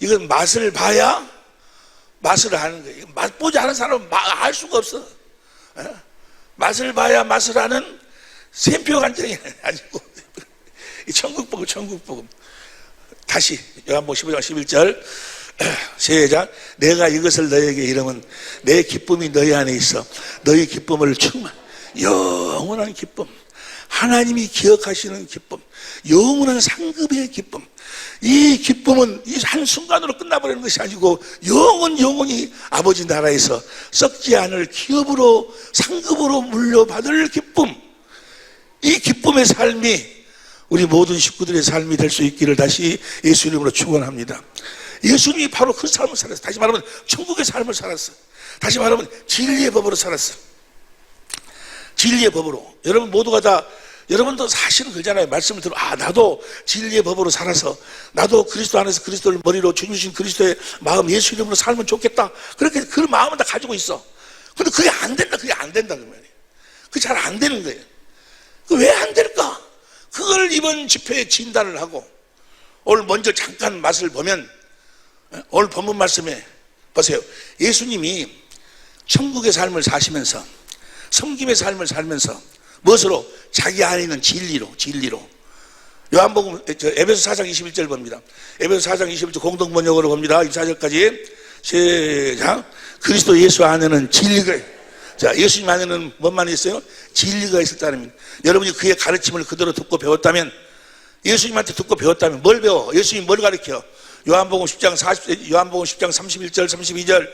이건 맛을 봐야 맛을 아는 거예요. 맛보지 않은 사람은 알 수가 없어. 맛을 봐야 맛을 아는 샘표 간장이 아니고 천국복음. 다시 요한복음 15장 11절 시작. 내가 이것을 너에게 이르면 내 기쁨이 너희 안에 있어 너희 기쁨을 충만. 영원한 기쁨, 하나님이 기억하시는 기쁨, 영원한 상급의 기쁨. 이 기쁨은 이 한순간으로 끝나버리는 것이 아니고 영원히 아버지 나라에서 썩지 않을 기업으로 상급으로 물려받을 기쁨. 이 기쁨의 삶이 우리 모든 식구들의 삶이 될 수 있기를 다시 예수 이름으로 축원합니다. 예수님이 바로 그 삶을 살았어. 다시 말하면 천국의 삶을 살았어. 다시 말하면 진리의 법으로 살았어. 진리의 법으로. 여러분 모두가 다, 여러분도 사실은 그러잖아요. 말씀을 들어 나도 진리의 법으로 살아서 나도 그리스도 안에서 그리스도를 머리로 주신 그리스도의 마음 예수 이름으로 살면 좋겠다. 그렇게 그 마음은 다 가지고 있어. 근데 그게 안 된다 그 말이에요. 그게 잘 안 되는 거예요. 그 왜 안 될까? 그걸 이번 집회에 진단을 하고 오늘 먼저 잠깐 맛을 보면 오늘 본문 말씀에 보세요. 예수님이 천국의 삶을 사시면서 섬김의 삶을 살면서 무엇으로? 자기 안에 있는 진리로. 요한복음 에베소 4장 21절 봅니다. 에베소 4장 21절 공동번역으로 봅니다. 24절까지 시작. 그리스도 예수 안에는 진리가, 자, 예수님 안에는 뭔만 있어요? 진리가 있었다는 겁니다. 여러분이 그의 가르침을 그대로 듣고 배웠다면, 예수님한테 듣고 배웠다면 뭘 배워? 예수님 뭘 가르쳐? 요한복음 10장 31절 32절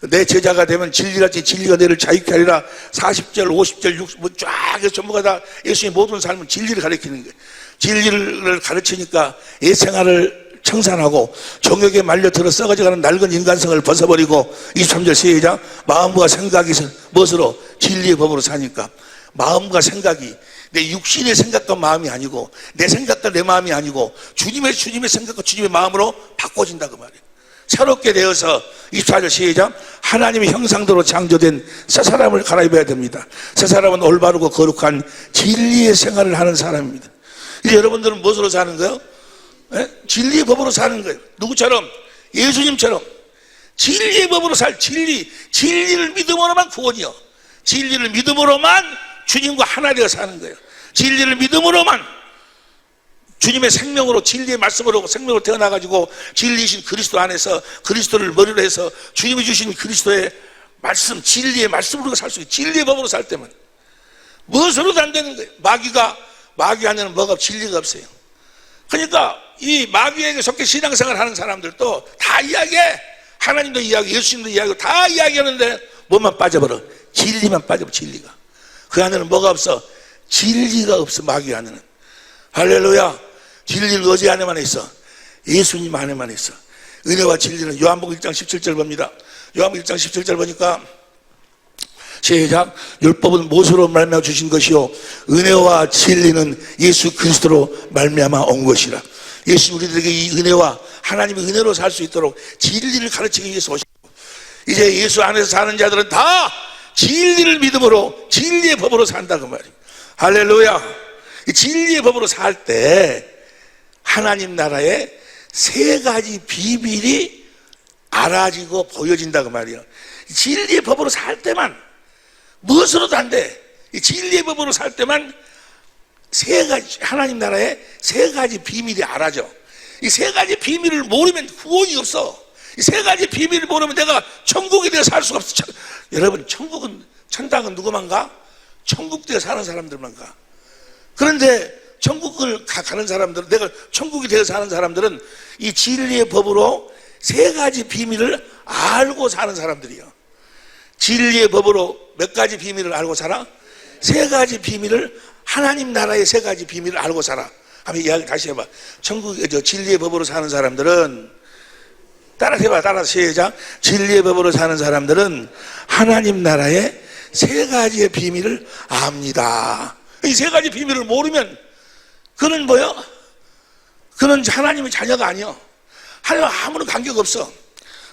내 제자가 되면 진리같이 진리가 너를 자유케 하리라. 40절 50절 60 뭐 쫙 전부가 다 예수님의 모든 삶은 진리를 가르치는 거예요. 진리를 가르치니까 옛생활을 청산하고 정욕에 말려들어 썩어져가는 낡은 인간성을 벗어버리고 23절 시작. 마음과 생각이 무엇으로? 진리의 법으로 사니까 마음과 생각이 내 육신의 생각과 마음이 아니고 내 생각과 내 마음이 아니고 주님의 생각과 주님의 마음으로 바꿔진다 그 말이에요. 새롭게 되어서 24절 시작. 하나님의 형상대로 창조된 새 사람을 갈아입어야 됩니다. 새 사람은 올바르고 거룩한 진리의 생활을 하는 사람입니다. 이제 여러분들은 무엇으로 사는 거예요? 진리의 법으로 사는 거예요. 누구처럼? 예수님처럼 진리의 법으로 진리를 믿음으로만 구원이요. 진리를 믿음으로만 주님과 하나 되어 사는 거예요. 진리를 믿음으로만 주님의 생명으로 진리의 말씀으로 생명으로 태어나가지고 진리이신 그리스도 안에서 그리스도를 머리로 해서 주님이 주신 그리스도의 말씀, 진리의 말씀으로 살 수 있어요. 진리의 법으로 살 때만. 무엇으로도 안 되는 거예요. 마귀 안에는 뭐가 진리가 없어요. 그러니까 이 마귀에게 속해 신앙생활 하는 사람들도 다 이야기해. 하나님도 이야기, 예수님도 이야기하고 다 이야기하는데 뭐만 빠져버려? 진리만 빠져버려. 진리가. 그 안에는 뭐가 없어? 진리가 없어. 마귀 안에는. 할렐루야. 진리는 어디 안에만 있어? 예수님 안에만 있어. 은혜와 진리는 요한복음 1장 17절 봅니다. 요한복음 1장 17절 보니까 시작. 율법은 무엇으로 말미암아 주신 것이요 은혜와 진리는 예수 그리스도로 말미암아 온 것이라. 예수 우리들에게 이 은혜와 하나님의 은혜로 살 수 있도록 진리를 가르치기 위해서 오셨고, 이제 예수 안에서 사는 자들은 다 진리를 믿음으로 진리의 법으로 산다 그 말이에요. 할렐루야. 이 진리의 법으로 살 때 하나님 나라의 세 가지 비밀이 알아지고 보여진다 그 말이에요. 진리의 법으로 살 때만 무엇으로도 안 돼. 이 진리의 법으로 살 때만 세 가지, 하나님 나라의 세 가지 비밀이 알아져. 이 세 가지 비밀을 모르면 구원이 없어. 이 세 가지 비밀을 모르면 내가 천국에 대해 살 수가 없어. 여러분, 천당은 누구만 가? 천국대에 사는 사람들만 가. 그런데 천국을 가는 사람들은, 내가 천국에 대해 사는 사람들은 이 진리의 법으로 세 가지 비밀을 알고 사는 사람들이요. 진리의 법으로 몇 가지 비밀을 알고 살아? 세 가지 비밀을, 하나님 나라의 세 가지 비밀을 알고 살아. 한번 이야기 다시 해봐. 진리의 법으로 사는 사람들은, 따라서 해봐. 따라서 시작. 진리의 법으로 사는 사람들은 하나님 나라의 세 가지의 비밀을 압니다. 이 세 가지 비밀을 모르면 그는 뭐요? 그는 하나님의 자녀가 아니요. 하나님과 아무런 관계가 없어.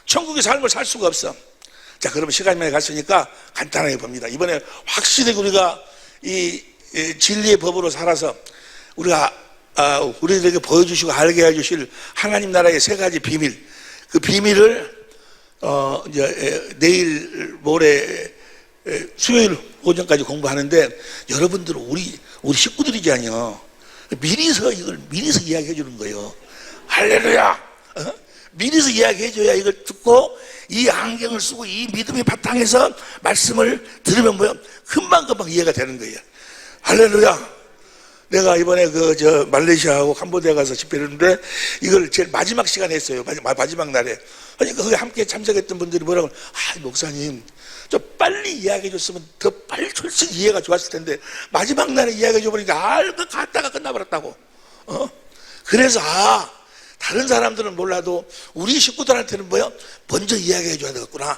천국의 삶을 살 수가 없어. 자, 그러면 시간이 많이 갔으니까 간단하게 봅니다. 이번에 확실히 우리가 이 진리의 법으로 살아서 우리가 우리들에게 보여주시고 알게 해주실 하나님 나라의 세 가지 비밀, 그 비밀을 이제 내일 모레 수요일 오전까지 공부하는데, 여러분들은 우리 식구들이지 아니요. 미리서 이야기해 주는 거예요. 할렐루야. 미리서 이야기해 줘야 이걸 듣고 이 안경을 쓰고 이 믿음의 바탕에서 말씀을 들으면 뭐요? 금방금방 이해가 되는 거예요. 할렐루야. 내가 이번에 말레이시아하고 캄보디아 가서 집회를 했는데 이걸 제일 마지막 시간에 했어요. 마지막 날에. 그러니까 거기 함께 참석했던 분들이 뭐라고, 목사님, 좀 빨리 이야기해 줬으면 더 빨리 훨씬 이해가 좋았을 텐데 마지막 날에 이야기해 줘버리니까 알고 갔다가 끝나버렸다고. 그래서 다른 사람들은 몰라도 우리 식구들한테는 뭐요? 먼저 이야기해 줘야 되겠구나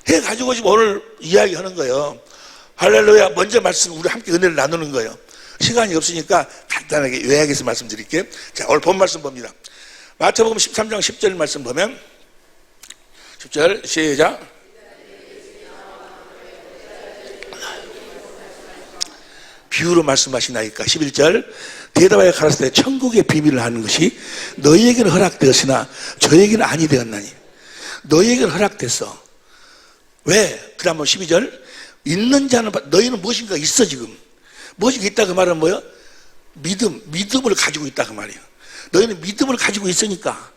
해가지고 지금 오늘 이야기하는 거예요. 할렐루야. 먼저 말씀, 우리 함께 은혜를 나누는 거예요. 시간이 없으니까 간단하게 요약해서 말씀드릴게요. 자, 오늘 본 말씀 봅니다. 마태복음 13장 10절 말씀 보면, 10절 시작. 비유로 말씀하시나이까. 11절 대답하여 가라사대 천국의 비밀을 하는 것이 너희에게는 허락되었으나 저에게는 아니 되었나니. 너희에게는 허락됐어. 왜? 그 다음 12절 있는 자는, 너희는 무엇인가 있어. 지금 무엇인가 있다 그 말은 뭐예요? 믿음을 가지고 있다 그 말이에요. 너희는 믿음을 가지고 있으니까,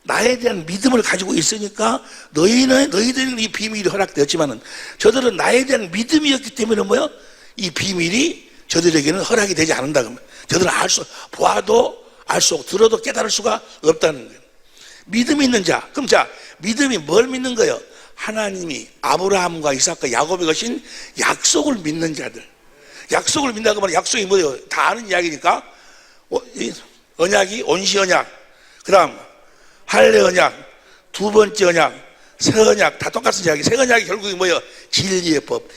나에 대한 믿음을 가지고 있으니까 너희들은 이 비밀이 허락되었지만은 저들은 나에 대한 믿음이었기 때문에 뭐예요? 이 비밀이 저들에게는 허락이 되지 않는다. 그러면 저들은 보아도 알 수 없고 들어도 깨달을 수가 없다는 거예요. 믿음이 있는 자. 그럼 자, 믿음이 뭘 믿는 거예요? 하나님이 아브라함과 이삭과 야곱에 거신 약속을 믿는 자들. 약속을 믿는다고 하면 약속이 뭐예요? 다 아는 이야기니까. 언약이 온시 언약, 그 다음 할례 언약, 두 번째 언약, 새 언약, 다 똑같은 이야기. 새 언약이 결국에 뭐예요? 진리의 법.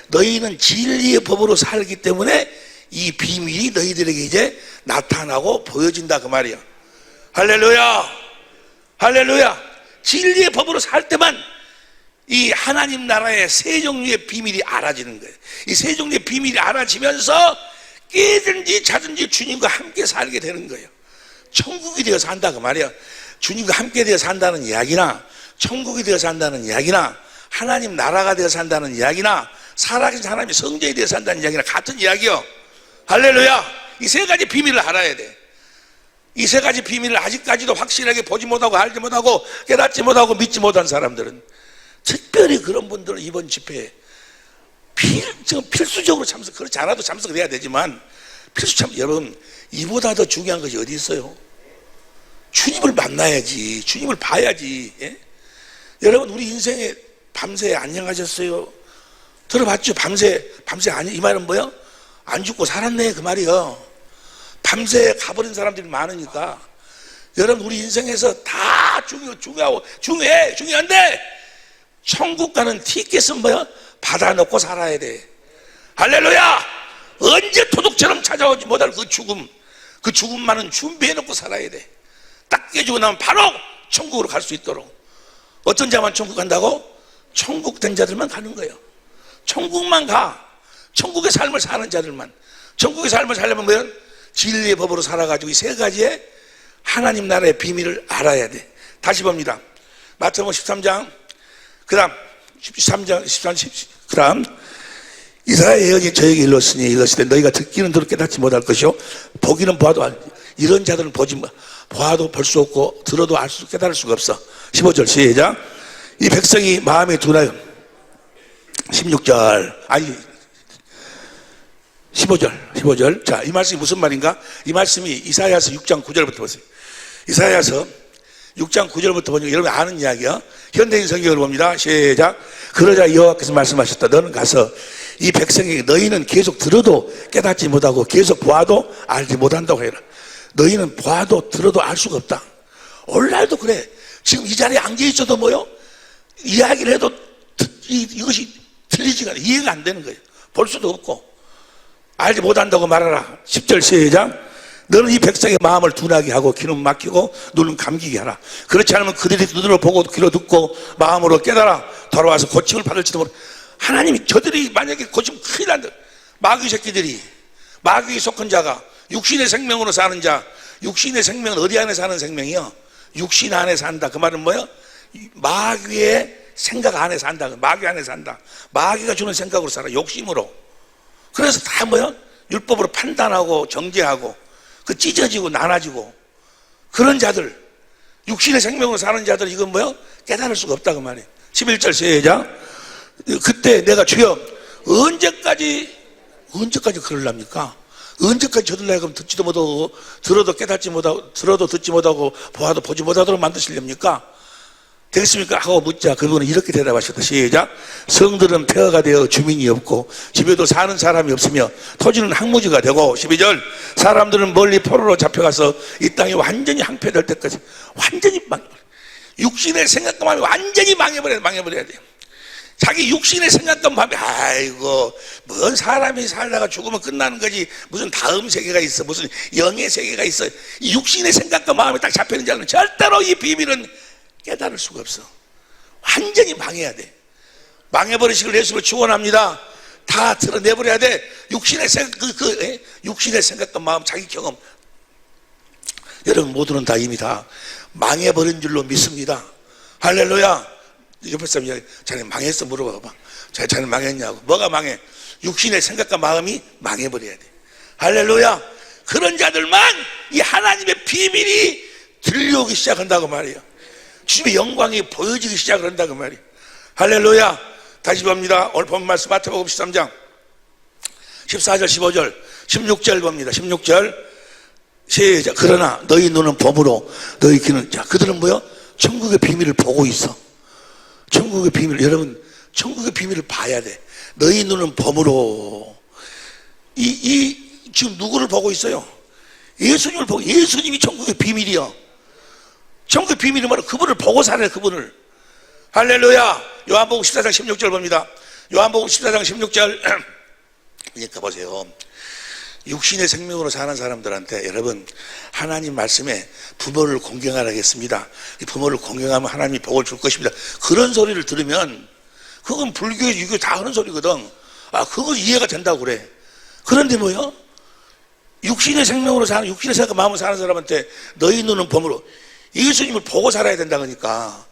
너희는 진리의 법으로 살기 때문에 이 비밀이 너희들에게 이제 나타나고 보여진다 그 말이에요. 할렐루야, 할렐루야. 진리의 법으로 살 때만 이 하나님 나라의 세 종류의 비밀이 알아지는 거예요. 이 세 종류의 비밀이 알아지면서 깨든지 자든지 주님과 함께 살게 되는 거예요. 천국이 되어 산다 그 말이에요. 주님과 함께 되어 산다는 이야기나 천국이 되어 산다는 이야기나 하나님 나라가 되어 산다는 이야기나 살아계신 하나님의 성전이 되어 산다는 이야기나 같은 이야기요. 할렐루야. 이 세 가지 비밀을 알아야 돼. 이 세 가지 비밀을 아직까지도 확실하게 보지 못하고 알지 못하고 깨닫지 못하고 믿지 못한 사람들은, 특별히 그런 분들은 이번 집회에 필수적으로 참석, 그렇지 않아도 참석을 해야 되지만 여러분, 이보다 더 중요한 것이 어디 있어요? 주님을 만나야지, 주님을 봐야지. 예? 여러분, 우리 인생에 밤새 안녕하셨어요 들어봤죠? 밤새 아니, 이 말은 뭐요? 안 죽고 살았네 그 말이요. 밤새 가버린 사람들이 많으니까. 여러분, 우리 인생에서 다 중요한데 천국 가는 티켓은 뭐야? 받아놓고 살아야 돼. 할렐루야. 언제 도둑처럼 찾아오지 못할 그 죽음만은 준비해놓고 살아야 돼. 딱 깨지고 나면 바로 천국으로 갈 수 있도록. 어떤 자만 천국 간다고? 천국 된 자들만 가는 거예요. 천국만 가. 천국의 삶을 사는 자들만. 천국의 삶을 살려면 뭐야? 진리의 법으로 살아가지고 이 세 가지의 하나님 나라의 비밀을 알아야 돼. 다시 봅니다. 마태복음 13장, 그 다음 13장, 13, 10, 그 다음 이사야 예언이 저에게 이르렀으되 너희가 듣기는 들어 깨닫지 못할 것이요 보기는 보아도 이런 자들은 보아도 볼 수 없고 들어도 깨달을 수가 없어. 15절 시작. 이 백성이 마음에 두나요. 16절 아니 15절. 자, 이 말씀이 무슨 말인가? 이 말씀이 이사야서 6장 9절부터 보세요. 이사야서 6장 9절부터 보니까 여러분 아는 이야기야. 현대인 성경을 봅니다. 시작. 그러자 여호와께서 말씀하셨다. 너는 가서 이 백성에게 너희는 계속 들어도 깨닫지 못하고 계속 보아도 알지 못한다고 해라. 너희는 보아도 들어도 알 수가 없다. 오늘날도 그래. 지금 이 자리에 앉아 있어도 뭐요? 이야기를 해도 이것이 틀리지가 않아. 이해가 안 되는 거예요. 볼 수도 없고 알지 못한다고 말하라. 10절 시작. 너는 이 백성의 마음을 둔하게 하고 귀는 막히고 눈은 감기게 하라. 그렇지 않으면 그들이 눈으로 보고 귀로 듣고 마음으로 깨달아 돌아와서 고침을 받을지도 모르. 하나님이 저들이 만약에 고치면 큰일 난다. 마귀 새끼들이, 마귀에 속한 자가 육신의 생명으로 사는 자. 육신의 생명은 어디 안에 사는 생명이요? 육신 안에 산다. 그 말은 뭐예요? 마귀의 생각 안에 산다. 마귀 안에 산다. 마귀가 주는 생각으로 살아. 욕심으로. 그래서 다 뭐예요? 율법으로 판단하고 정죄하고 그 찢어지고 나눠지고 그런 자들, 육신의 생명으로 사는 자들, 이건 뭐예요? 깨달을 수가 없다 그 말이에요. 11절 시작. 그때 내가 주여 언제까지 그러랍니까? 언제까지 저들라 그럼 듣지도 못하고 들어도 깨닫지 못하고 들어도 듣지 못하고 보아도 보지 못하도록 만드시렵니까? 되겠습니까? 하고 묻자 그분은 이렇게 대답하셨다. 시작. 성들은 폐허가 되어 주민이 없고 집에도 사는 사람이 없으며 토지는 항무지가 되고 12절 사람들은 멀리 포로로 잡혀가서 이 땅이 완전히 항폐될 때까지 완전히 육신의 생각과 마음이 완전히 망해버려야 돼요. 자기 육신의 생각과 마음이 아이고 뭔 사람이 살다가 죽으면 끝나는 거지 무슨 다음 세계가 있어 무슨 영의 세계가 있어. 이 육신의 생각과 마음이 딱 잡혀있는 자는 절대로 이 비밀은 깨달을 수가 없어. 완전히 망해야 돼. 망해버리시길 예수를 축원합니다. 다 드러내버려야 돼. 육신의 생각, 육신의 생각과 마음, 자기 경험. 여러분 모두는 다 이미 다 망해버린 줄로 믿습니다. 할렐루야. 옆에 사람이 자네 망했어 물어봐봐. 자네 망했냐고. 뭐가 망해? 육신의 생각과 마음이 망해버려야 돼. 할렐루야. 그런 자들만 이 하나님의 비밀이 들려오기 시작한다고 말이에요. 주님의 영광이 보여지기 시작한다고 말이에요. 할렐루야. 다시 봅니다. 오늘 본 말씀 마태복음 13장 14절 15절 16절 봅니다. 16절 시작. 그러나 너희 눈은 범으로 너희 귀는 자 그들은 뭐요? 천국의 비밀을 보고 있어. 천국의 비밀, 여러분, 천국의 비밀을 봐야 돼. 너희 눈은 범으로. 지금 누구를 보고 있어요? 예수님을 보고, 예수님이 천국의 비밀이요. 천국의 비밀이 뭐라? 그분을 보고 살아요, 그분을. 할렐루야. 요한복음 14장 16절 봅니다. 요한복음 14장 16절. 그러니까 보세요. 육신의 생명으로 사는 사람들한테 여러분, 하나님 말씀에 부모를 공경하라겠습니다. 이 부모를 공경하면 하나님이 복을 줄 것입니다. 그런 소리를 들으면 그건 불교, 유교 다 하는 소리거든. 아, 그거 이해가 된다고 그래. 그런데 뭐요? 육신의 생명으로 사는, 육신의 생각 마음으로 사는 사람한테 너희 눈은 범으로 예수님을 보고 살아야 된다 그러니까.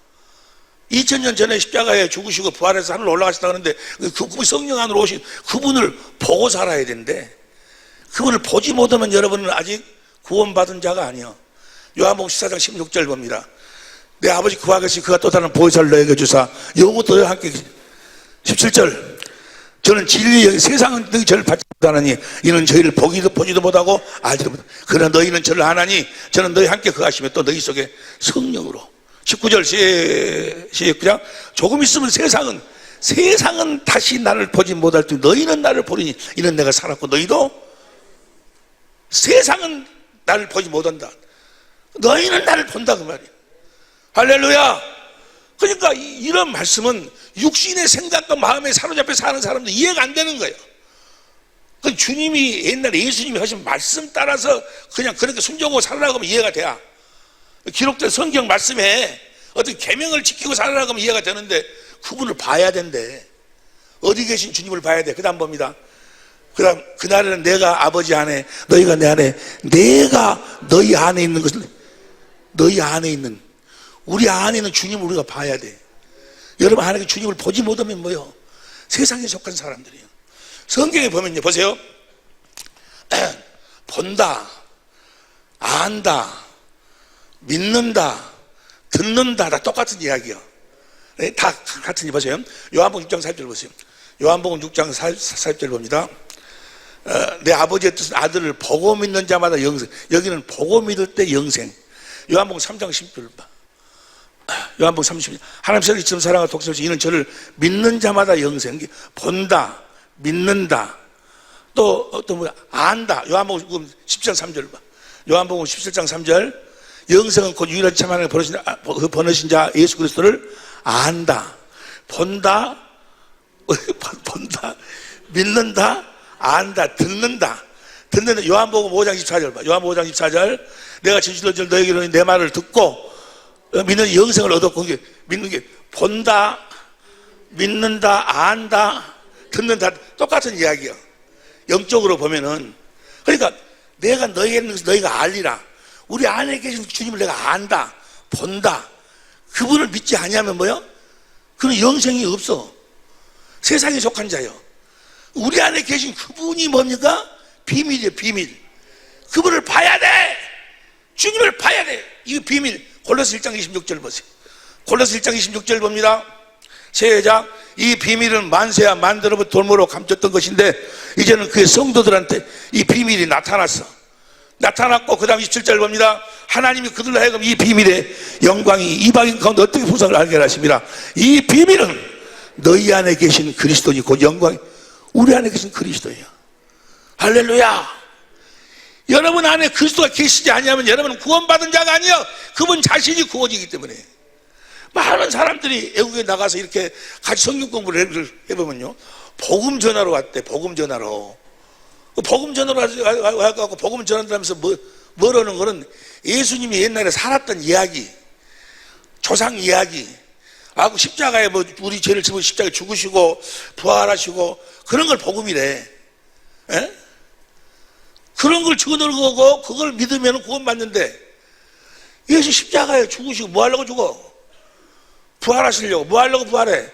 2000년 전에 십자가에 죽으시고 부활해서 하늘로 올라가셨다 그러는데 그분이 성령 안으로 오신 그분을 보고 살아야 된대. 그분을 보지 못하면 여러분은 아직 구원받은 자가 아니요. 요한복음 14장 16절 봅니다. 내 아버지 그와 같이 그가 또 다른 보혜사를 너에게 주사 영원토록 함께. 17절. 저는 진리의 세상은 너희 저를 받지 못하나니 이는 저희를 보지도 못하고 알지도 못하고 그러나 너희는 저를 아나니 저는 너희 함께 거하시며 또 너희 속에 성령으로. 19절 시작. 조금 있으면 세상은 다시 나를 보지 못할 때 너희는 나를 보리니 이는 내가 살았고 너희도. 세상은 나를 보지 못한다. 너희는 나를 본다 그 말이야. 할렐루야. 그러니까 이런 말씀은 육신의 생각과 마음에 사로잡혀 사는 사람들 이해가 안 되는 거예요. 그 주님이 옛날에 예수님이 하신 말씀 따라서 그냥 그렇게 순종하고 살아라고 하면 이해가 돼야. 기록된 성경 말씀에 어떤 계명을 지키고 살아라고 하면 이해가 되는데 그분을 봐야 된대. 어디 계신 주님을 봐야 돼. 그 다음 봅니다. 그 다음, 그날에는 내가 아버지 안에, 너희가 내 안에, 내가 너희 안에 있는 것을, 너희 안에 있는, 우리 안에 있는 주님을 우리가 봐야 돼. 여러분 안에 주님을 보지 못하면 뭐요? 세상에 속한 사람들이에요. 성경에 보면요, 보세요. 본다, 안다, 믿는다, 듣는다, 다 똑같은 이야기요. 다 같은 이 보세요. 요한복음 6장 4절 보세요. 요한복음 6장 4절 봅니다. 내 아버지의 뜻은 아들을 보고 믿는 자마다 영생. 여기는 보고 믿을 때 영생. 요한복음 3장 10절 봐. 요한복음 30절. 하나님 세상에 이처럼 사랑하고 독생하신 이는 저를 믿는 자마다 영생. 본다, 믿는다, 또 뭐야? 안다. 요한복음 10장 3절 봐. 요한복음 17장 3절. 영생은 곧 유일하게 참 하나님의 번하신 자 예수 그리스도를 안다. 본다, 믿는다, 안다, 듣는다. 요한복음 5장 14절 봐. 요한복음 5장 14절. 내가 진실로 너에게로 내 말을 듣고 믿는 영생을 얻었고, 믿는 게 본다, 믿는다, 안다, 듣는다. 똑같은 이야기야. 영적으로 보면은. 그러니까 내가 너에게 있는 것을 너희가 알리라. 우리 안에 계신 주님을 내가 안다, 본다. 그분을 믿지 아니하면 뭐요? 그는 영생이 없어. 세상에 속한 자요. 우리 안에 계신 그분이 뭡니까? 비밀이에요, 비밀. 그분을 봐야 돼. 주님을 봐야 돼. 이 비밀. 골로새 1장 26절 보세요. 골로새 1장 26절 봅니다. 시작. 이 비밀은 만세와 만대로부터 돌모로 감췄던 것인데 이제는 그의 성도들한테 이 비밀이 나타났고 그 다음 27절 봅니다. 하나님이 그들로 하여금 이 비밀의 영광이 이방인 가운데 어떻게 풍성을 알게 하십니다. 이 비밀은 너희 안에 계신 그리스도니 곧 영광이 우리 안에 계신 그리스도예요. 할렐루야. 여러분 안에 그리스도가 계시지 아니하면 여러분은 구원받은 자가 아니요, 그분 자신이 구원이기 때문에. 많은 사람들이 외국에 나가서 이렇게 같이 성경 공부를 해보면요, 복음 전하러 왔대. 복음 전하러 와서 복음 전한다면서 뭐라는 거는 예수님이 옛날에 살았던 이야기, 조상 이야기, 십자가에 우리 죄를 지고 십자가에 죽으시고 부활하시고 그런 걸 복음이래. 에? 그런 걸 적어놓은 거고 그걸 믿으면 구원받는데, 예수 십자가에 죽으시고 뭐 하려고 죽어? 부활하시려고. 뭐 하려고 부활해?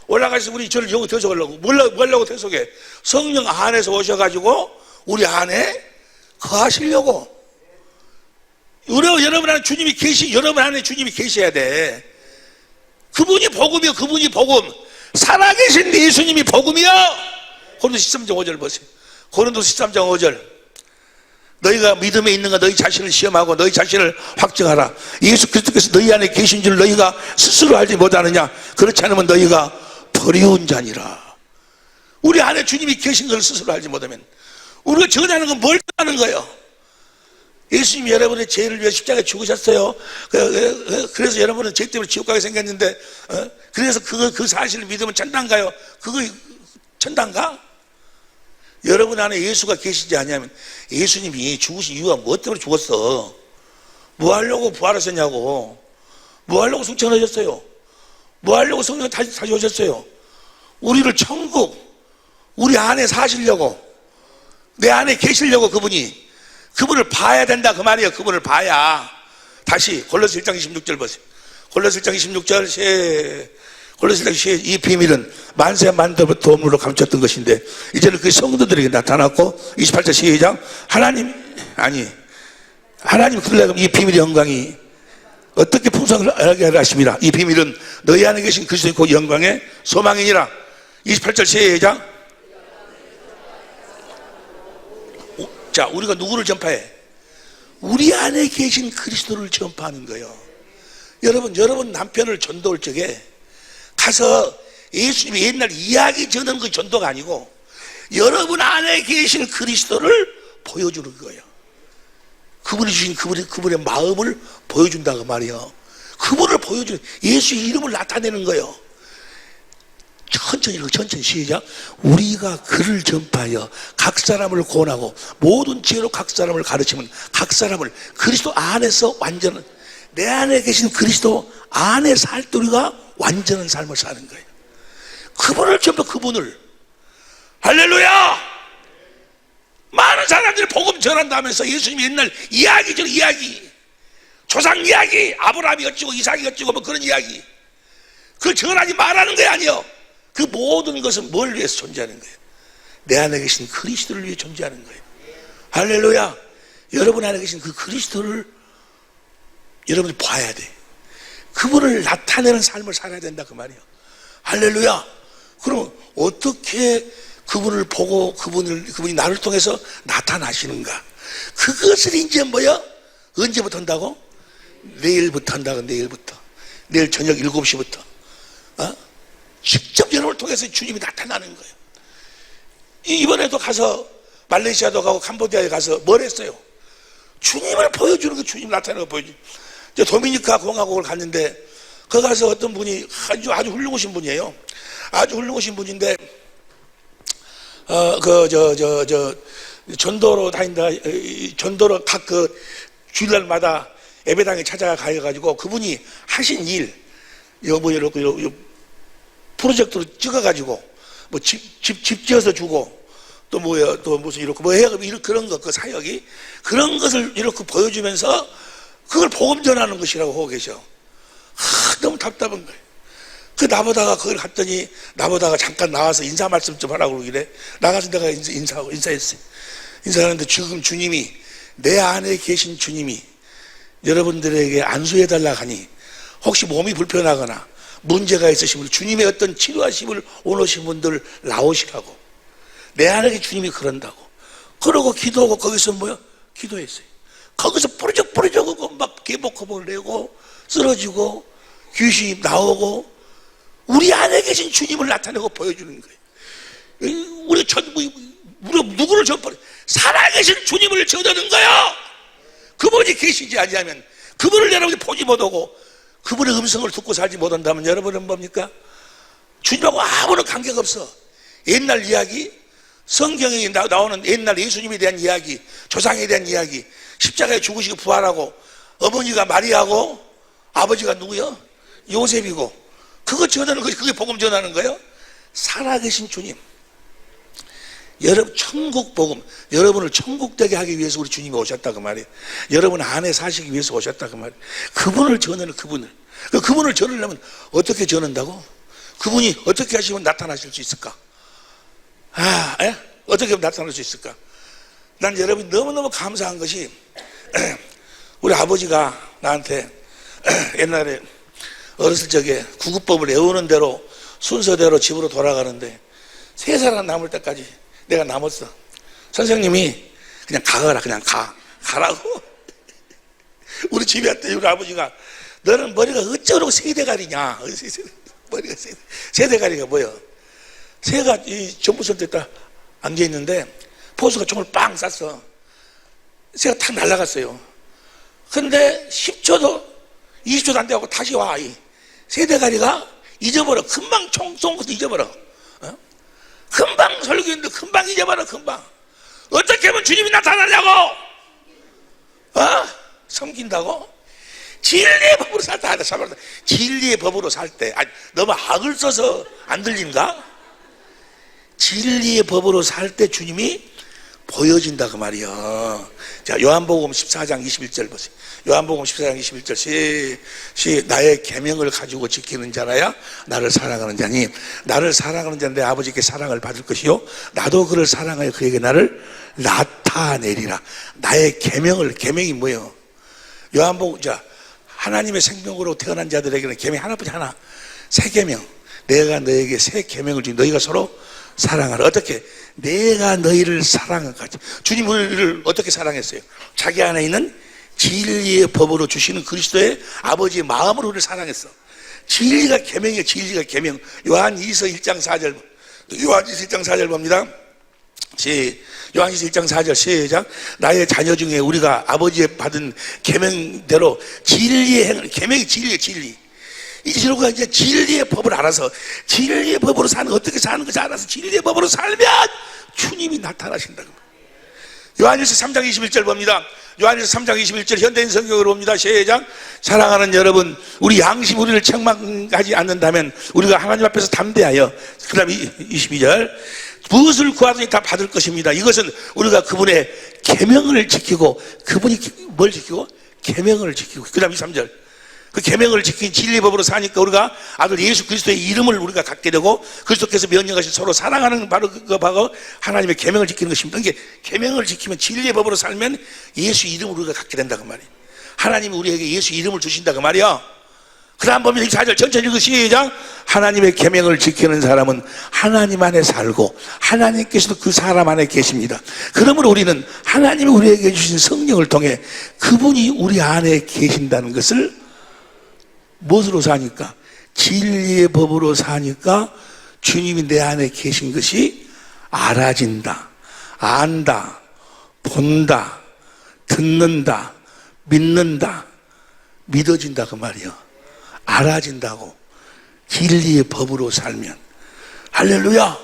올라가서 우리 죄를 영원 대속하려고. 뭐 하려고 대속해? 성령 안에서 오셔가지고 우리 안에 거하시려고. 여러분 안에 주님이 여러분 안에 주님이 계셔야 돼. 그분이 복음이요, 그분이 복음. 살아계신 예수님이 복음이요. 고린도서 13장 5절 보세요. 고린도서 13장 5절. 너희가 믿음에 있는가 너희 자신을 시험하고 너희 자신을 확증하라. 예수 그리스도께서 너희 안에 계신 줄 너희가 스스로 알지 못하느냐? 그렇지 않으면 너희가 버리운 자니라. 우리 안에 주님이 계신 걸 스스로 알지 못하면 우리가 전하는 건 뭘 하는 거예요? 예수님이 여러분의 죄를 위해 십자가에 죽으셨어요. 그래서 여러분은 죄 때문에 지옥 가게 생겼는데, 그래서 그 사실을 믿으면 천당가요? 그거 천당가? 여러분 안에 예수가 계시지 않냐면 예수님이 죽으신 이유가 뭐 때문에 죽었어? 뭐 하려고 부활하셨냐고? 뭐 하려고 승천하셨어요? 뭐 하려고 성령 다시 오셨어요? 우리를 천국, 우리 안에 사시려고, 내 안에 계시려고 그분을 봐야 된다 그 말이에요. 그분을 봐야. 다시 골로새 1장 26절 보세요. 골로새 1장 26절 골로새 1장 26절 이 비밀은 만세 만대부터 도움으로 감췄던 것인데 이제는 그 성도들에게 나타났고 28절 시작. 하나님 그들에게 이 비밀의 영광이 어떻게 풍성을 알게 하심이라. 이 비밀은 너희 안에 계신 그리스도의 그 영광의 소망이니라. 28절 시작. 자, 우리가 누구를 전파해? 우리 안에 계신 그리스도를 전파하는 거예요. 여러분 남편을 전도할 적에 가서 예수님이 옛날 이야기 전하는 그 전도가 아니고 여러분 안에 계신 그리스도를 보여주는 거예요. 그분이 주신 그분의 마음을 보여준다고 말이에요. 그분을 보여주는, 예수의 이름을 나타내는 거예요. 천천히 시작. 우리가 그를 전파하여 각 사람을 구원하고 모든 지혜로 각 사람을 가르치면 각 사람을 그리스도 안에서 완전한, 내 안에 계신 그리스도 안에 살 때 우리가 완전한 삶을 사는 거예요. 그분을 전파, 그분을. 할렐루야! 많은 사람들이 복음 전한다면서 예수님이 옛날 이야기죠, 이야기. 조상 이야기, 아브라함이 어찌고 이삭이 어찌고 뭐 그런 이야기. 그걸 전하지 말라는 게 아니에요. 그 모든 것은 뭘 위해서 존재하는 거예요? 내 안에 계신 그리스도를 위해 존재하는 거예요. 할렐루야! 여러분 안에 계신 그 그리스도를 여러분이 봐야 돼. 그분을 나타내는 삶을 살아야 된다 그 말이에요. 할렐루야! 그럼 어떻게 그분을 보고 그분이 나를 통해서 나타나시는가? 그것을 이제 뭐야? 언제부터 한다고? 내일부터 한다고. 내일 저녁 7시부터 직접 여러분을 통해서 주님이 나타나는 거예요. 이번에도 가서 말레이시아도 가고 캄보디아에 가서 뭘 했어요? 주님을 보여주는 거, 주님 나타나는 거 보여주는 거. 도미니카 공화국을 갔는데 거기 가서 어떤 분이 아주 훌륭하신 분이에요. 아주 훌륭하신 분인데 전도로 다닌다. 전도로 각 주일날마다 예배당에 찾아가가지고 그분이 하신 일, 프로젝트로 찍어가지고 뭐 집 지어서 주고 또 뭐야, 또 무슨 이렇게 뭐 해야 그런 것, 그 사역이 그런 것을 이렇게 보여주면서 그걸 복음 전하는 것이라고 하고 계셔. 너무 답답한 거예요. 나보다가 거길 갔더니 나보다가 잠깐 나와서 인사 말씀 좀 하라고 그러길래 나가서 내가 인사했어요. 인사하는데 지금 주님이, 내 안에 계신 주님이 여러분들에게 안수해달라 하니 혹시 몸이 불편하거나 문제가 있으시면 주님의 어떤 치료하심을 원하시는 분들 나오시라고. 내 안에 주님이 그런다고. 그러고 기도하고 거기서 뭐야? 기도했어요. 거기서 뿌리적 하고 막 개복호복을 내고 쓰러지고 귀신이 나오고 우리 안에 계신 주님을 나타내고 보여주는 거예요. 우리 누구를 전파해? 살아계신 주님을 전하는 거예요. 그분이 계시지 아니하면, 그분을 여러분이 보지 못하고 그분의 음성을 듣고 살지 못한다면 여러분은 뭡니까? 주님하고 아무런 관계가 없어. 옛날 이야기, 성경에 나오는 옛날 예수님에 대한 이야기, 조상에 대한 이야기, 십자가에 죽으시고 부활하고 어머니가 마리아고 아버지가 누구요? 요셉이고, 그거 전하는 거지. 그게 복음 전하는 거예요. 살아계신 주님, 여러분 천국 복음, 여러분을 천국 되게 하기 위해서 우리 주님이 오셨다 그 말이에요. 여러분 안에 사시기 위해서 오셨다 그 말이에요. 그분을 전하는, 그분을 전하려면 어떻게 전한다고? 그분이 어떻게 하시면 나타나실 수 있을까? 어떻게 하면 나타날 수 있을까? 난 여러분이 너무너무 감사한 것이 우리 아버지가 나한테 옛날에 어렸을 적에 구급법을 외우는 대로 순서대로 집으로 돌아가는데 3살 남을 때까지 내가 남았어. 선생님이 그냥 가거라. 그냥 가라고. 우리 집에 왔더니 우리 아버지가 너는 머리가 어쩌라고 세대가리냐. 머리가 세대가리가 뭐야? 새가 이 전부선때 딱 앉아있는데 보수가 총을 빵 쐈어. 새가 탁 날아갔어요. 근데 10초도 20초도 안 돼가고 다시 와. 이 세대가리가 잊어버려. 금방 총 쏜 것도 잊어버려. 금방 설교했는데 금방 잊어버려. 금방. 어떻게 하면 주님이 나타나냐고. 섬긴다고? 진리의 법으로 살 때, 진리의 법으로 살 때, 아니, 너무 악을 써서 안 들린가? 진리의 법으로 살 때 주님이 보여진다 그 말이야. 자, 요한복음 14장 21절 보세요. 요한복음 14장 21절 나의 계명을 가지고 지키는 자라야 나를 사랑하는 자니 나를 사랑하는 자는 내 아버지께 사랑을 받을 것이요 나도 그를 사랑하여 그에게 나를 나타내리라. 나의 계명이 뭐예요? 요한복음, 자, 하나님의 생명으로 태어난 자들에게는 계명 하나뿐이 하나. 새 계명. 내가 너에게 새 계명을 주니 너희가 서로 사랑하라. 어떻게? 내가 너희를 사랑한 같이. 주님 우리를 어떻게 사랑했어요? 자기 안에 있는 진리의 법으로 주시는 그리스도의 아버지의 마음으로 우리를 사랑했어. 진리가 계명이에요. 진리가 계명. 요한이서 1장 4절. 요한이서 1장 4절 봅니다. 요한이서 1장 4절 시작. 나의 자녀 중에 우리가 아버지의 받은 계명대로 진리의 행을, 계명이 진리예요. 진리. 이제 우리가 이제 진리의 법을 알아서 진리의 법으로 사는, 어떻게 사는 것을 알아서 진리의 법으로 살면 주님이 나타나신다고. 요한일서 3장 21절 봅니다. 요한일서 3장 21절 현대인 성경으로 봅니다. 시작. 사랑하는 여러분, 우리 양심 우리를 책망하지 않는다면 우리가 하나님 앞에서 담대하여, 그 다음에 22절 무엇을 구하든지 다 받을 것입니다. 이것은 우리가 그분의 계명을 지키고, 그분이 뭘 지키고? 계명을 지키고. 그 다음에 23절 그 계명을 지킨 진리의 법으로 사니까 우리가 아들 예수 그리스도의 이름을 우리가 갖게 되고 그리스도께서 명령하신 서로 사랑하는 바로 그거 바로 하나님의 계명을 지키는 것입니다. 이게 계명을 지키면 진리의 법으로 살면 예수 이름을 우리가 갖게 된다고 말이에요. 하나님이 우리에게 예수 이름을 주신다고 말이야. 그 다음 보면 4절 전체 읽으 시작. 하나님의 계명을 지키는 사람은 하나님 안에 살고 하나님께서도 그 사람 안에 계십니다. 그러므로 우리는 하나님이 우리에게 주신 성령을 통해 그분이 우리 안에 계신다는 것을 무엇으로 사니까? 진리의 법으로 사니까 주님이 내 안에 계신 것이 알아진다, 안다, 본다, 듣는다, 믿는다, 믿어진다 그 말이요. 알아진다고. 진리의 법으로 살면. 할렐루야.